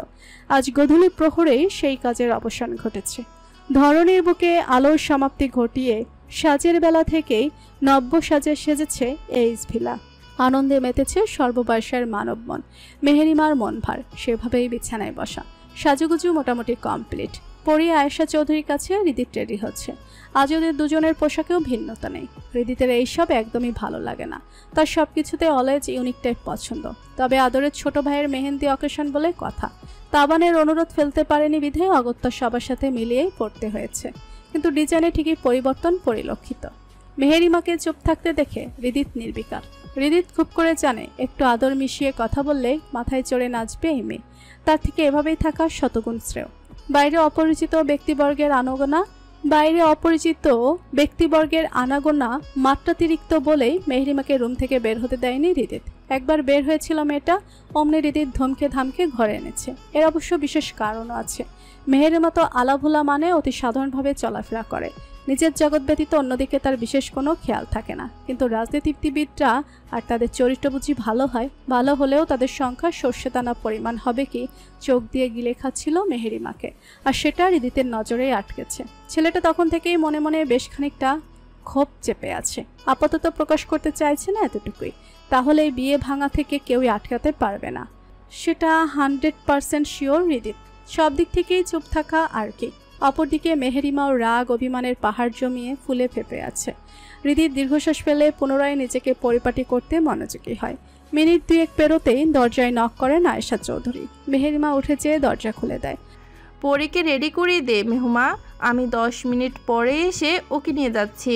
আজ গধূলি প্রহরেই সেই কাজের অবসান ঘটেছে। ধরণীর বুকে আলোর সমাপ্তি ঘটিয়ে সাজের বেলা থেকেই নব্য সাজে সেজেছে এইচ ভিলা। আনন্দে মেতেছে সর্ববয়সের মানব মন। মেহেরিমার মন ভার, সেভাবেই বিছানায় বসা। সাজুগুজু মোটামুটি কমপ্লিট। পরি আয়েশা চৌধুরীর কাছে হৃদিত রেডি হচ্ছে। আজ ওদের দুজনের পোশাকেও ভিন্নতা নেই। হৃদিতের এইসব একদমই ভালো লাগে না। তার সবকিছুতে অলওয়েজ ইউনিক টাইপ পছন্দ। তবে আদরের ছোট ভাইয়ের মেহেন্দি অকেশন বলে কথা। তাবানের অনুরোধ ফেলতে পারেনি বিধে অগত্যা সবার সাথে মিলিয়েই পড়তে হয়েছে। কিন্তু ডিজাইনে ঠিকই পরিবর্তন পরিলক্ষিত। মেহেরিমাকে চুপ থাকতে দেখে হৃদিত নির্বিকার। হৃদিত খুব করে জানে একটু আদর মিশিয়ে কথা বললেই মাথায় চড়ে নাচবে এই মেয়ে। তার থেকে এভাবেই থাকা শতগুণ শ্রেয়। বাইরে অপরিচিত ব্যক্তিবর্গের আনাগোনা মাত্রাতিরিক্ত বলেই মেহেরিমাকে রুম থেকে বের হতে দেয়নি হৃদিত। একবার বের হয়েছিল মেয়েটা, অমনি হৃদিত ধমকে ধামকে ঘরে এনেছে। এর অবশ্য বিশেষ কারণও আছে। মেহেরিমা তো আলাভোলা মানে অতি সাধারণভাবে চলাফেরা করে। নিজের জগৎ ব্যতীত অন্যদিকে তার বিশেষ কোনো খেয়াল থাকে না। কিন্তু রাজনীতিবিদরা আর তাদের চরিত্র বুঝি ভালো হয়। ভালো হলেও তাদের সংখ্যা সর্ষেদানা পরিমাণ হবে কি চোখ দিয়ে গিলে খাচ্ছিল মেহেরিমাকে। আর সেটা হৃদিতের নজরেই আটকেছে। ছেলেটা তখন থেকেই মনে মনে বেশ খানিকটা ক্ষোভ চেপে আছে। আপাতত প্রকাশ করতে চাইছে না, এতটুকুই। তাহলে এই বিয়ে ভাঙা থেকে কেউই আটকাতে পারবে না, সেটা 100% শিওর হৃদিত। সব দিক থেকেই চুপ থাকা আর কি। অপরদিকে মেহেরিমাও রাগ অভিমানের পাহাড় জমিয়ে ফুলে ফেপে আছে। হৃদিত দীর্ঘশ্বাস ফেলে পুনরায় নিজেকে পরিপাটি করতে মনোযোগী হয়। মিনিট 2 পেরোতেই দরজায় নক করেন আয়েশা চৌধুরী। মেহেরিমা উঠে যেয়ে দরজা খুলে দেয়। পরীকে রেডি করিয়ে দে মেহুমা, আমি 10 মিনিট পরে এসে ওকে নিয়ে যাচ্ছি।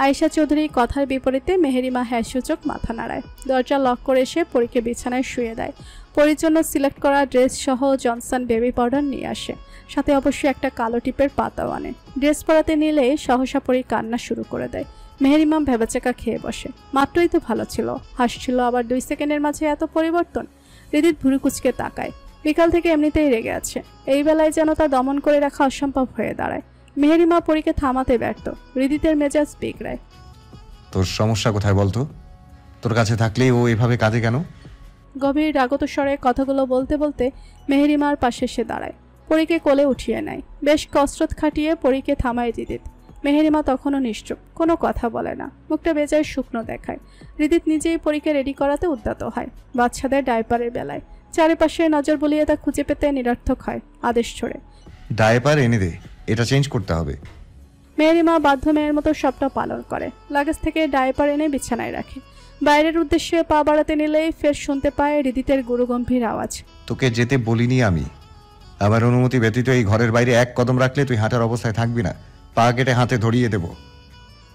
আয়েশা চৌধুরীর কথার বিপরীতে মেহেরিমা হ্যাঁ সূচক মাথা নাড়ায়। দরজা লক করে এসে পরীকে বিছানায় শুয়ে দেয়। পরীর জন্য সিলেক্ট করা ড্রেস সহ জনসন বেবি পাউডার নিয়ে আসে। সাথে অবশ্যই একটা কালো টিপের পাতাও আনে। ড্রেস পরাতে নিলে সহসা পরী কান্না শুরু করে দেয়। মেহেরিমা ভেবাচেকা খেয়ে বসে। মাত্রই তো ভালো ছিল, হাসছিল, আবার 2 সেকেন্ডের মাঝে এত পরিবর্তন। হৃদিত ভুরু কুচকে তাকায়। বিকাল থেকে এমনিতেই রেগে আছে। এই বেলায় যেন তা দমন করে রাখা অসম্ভব হয়ে দাঁড়ায়। মেহেরিমা পরীকে থামাতে ব্যর্থ। হৃদিতের মেজাজ বিগড়ায়। তোর সমস্যা কোথায় বলতো? তোর কাছে থাকলেই ও এভাবে কাঁদে কেন? গভীর রাগত স্বরে কথাগুলো বলতে বলতে মেহেরিমার পাশে এসে দাঁড়ায়। পরীকে কোলে উঠিয়ে নেয়। বেশ কসরত খাটিয়ে পরীকে থামায় হৃদিত। মেহেরিমা তখনও নিশ্চুপ, কোনো কথা বলে না। মুখটা বেজায় শুকনো দেখায়। হৃদিত নিজেই পরীকে রেডি করাতে উদ্যত হয়। বাচ্চাদের ডাইপারের বেলায় চারিপাশে নজর বুলিয়ে তা খুঁজে পেতে নিরর্থক হয়। আদেশ ছড়ে, ডাইপার এনে দে, এটা চেঞ্জ করতে হবে। মেহেরিমা বাধ্য মেয়ের মতো সবটা পালন করে। লাগেজ থেকে ডাইপার এনে বিছানায় রাখে। বাইরের উদ্দেশ্যে পা বাড়াতে নিলেই ফের শুনতে পায় হৃদিতের গুরুগম্ভীর আওয়াজ। তোকে যেতে বলিনি আমি। আমার অনুমতি ব্যতীত এই ঘরের বাইরে 1 কদম রাখলে তুই হাঁটার অবস্থায় থাকবি না। পা কেটে হাতে ধরিয়ে দেব।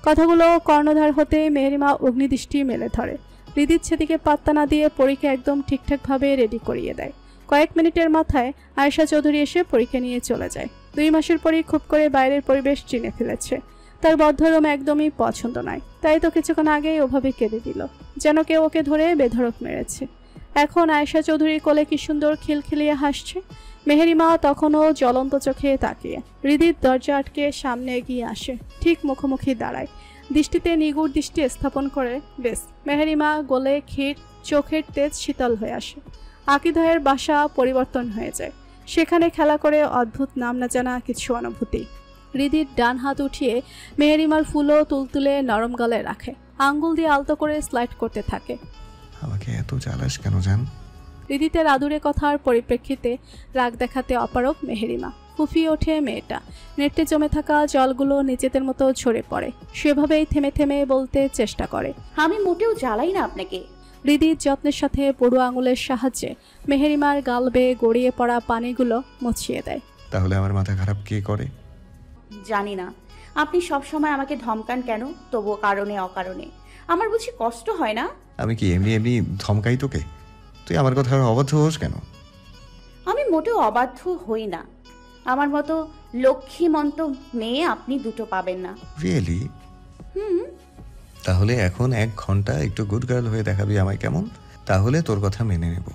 কথাগুলো কর্ণধার হতে মেহেরিমা অগ্নিদৃষ্টি মেলে ধরে। হৃদিত সেদিকে পাত্তা না দিয়ে পরীকে একদম ঠিকঠাকভাবে রেডি করিয়ে দেয়। কয়েক মিনিটের মাথায় আয়েশা চৌধুরী এসে পরীকে নিয়ে চলে যায়। 2 মাসের পরই খুব করে বাইরের পরিবেশ চিনে ফেলেছে। তার বদ্ধরম একদমই পছন্দ নয়, তাই তো কিছুক্ষণ আগেই ওভাবে কেঁদে দিল, যেন কেউ ওকে ধরে বেধড়ক মেরেছে। এখন আয়েশা চৌধুরীর কোলে কি সুন্দর খিলখিলিয়ে হাসছে। মেহেরিমা তখনও জ্বলন্ত চোখে তাকিয়ে। হৃদির দরজা আটকে সামনে এগিয়ে আসে, ঠিক মুখোমুখি দাঁড়ায়, দৃষ্টিতে নিগুড় দৃষ্টি স্থাপন করে। বেশ, মেহেরিমা গোলে ক্ষীর, চোখের তেজ শীতল হয়ে আসে। আকিদহের বাসা পরিবর্তন হয়ে যায়, সেখানে খেলা করে অদ্ভুত নাম না জানা কিছু অনুভূতি। হৃদির ডান হাত উঠিয়ে মেহেরিমার ফুলো তুলতুলে নরম গলে রাখে, আঙ্গুল দিয়ে আলতো করে স্লাইড করতে থাকে। আমাকে এত জ্বালাস কেন জান? হৃদিতের আদুরে কথার পরিপ্রেক্ষিতে রাগ দেখাতে অপারগ মেহেরিমা। ফুফিয়ে ওঠে মেয়েটা। নেটে জমে থাকা জলগুলো নিজেদের মতো ঝরে পড়ে। সেভাবেই থেমে থেমে বলতে চেষ্টা করে, আমি মোটেও জ্বালাই না আপনাকে। হৃদির যত্নের সাথে বড় আঙুলের সাহায্যে মেহেরিমার গাল বেয়ে গড়িয়ে পড়া পানিগুলো মুছিয়ে দেয়। তাহলে আমার মাথা খারাপ কে করে? জানি না, আপনি সব সময় আমাকে ধমকান কেন, তবুও কারণে অকারণে। আমার বুঝি কষ্ট হয় না? আমি কি এমনি এমনি ধমকাই তোকে? তুই আমার কথা অবাধ্য হোস কেন? আমি মোটেও অবাধ্য হই না। আমার মতো লক্ষ্মীমন্ত মেয়ে আপনি দুটো পাবেন না। রিয়েলি? তাহলে এখন 1 ঘন্টা একটু গুড গার্ল হয়ে দেখাবি আমায়, কেমন? তাহলে তোর কথা মেনে নেব।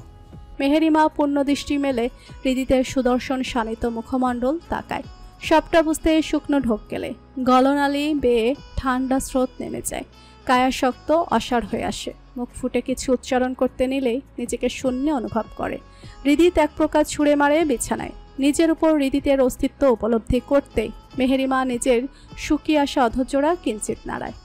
মেহেরিমা পূর্ণ দৃষ্টি মেলে হৃদিতের সুদর্শন শানিত মুখমণ্ডল তাকায়। সবটা বুঝতে শুকনো ঢোক গেলে গলনালি বেয়ে ঠান্ডা স্রোত নেমে যায়। কায়া শক্ত অসাড় হয়ে আসে। মুখ ফুটে কিছু উচ্চারণ করতে নিলেই নিজেকে শূন্য অনুভব করে। হৃদিত এক প্রকার ছুঁড়ে মারে বিছানায়। নিজের উপর হৃদিতের অস্তিত্ব উপলব্ধি করতেই মেহেরিমা নিজের শুকিয়ে আসা অধৈর্যরা কিঞ্চিত নাড়ায়।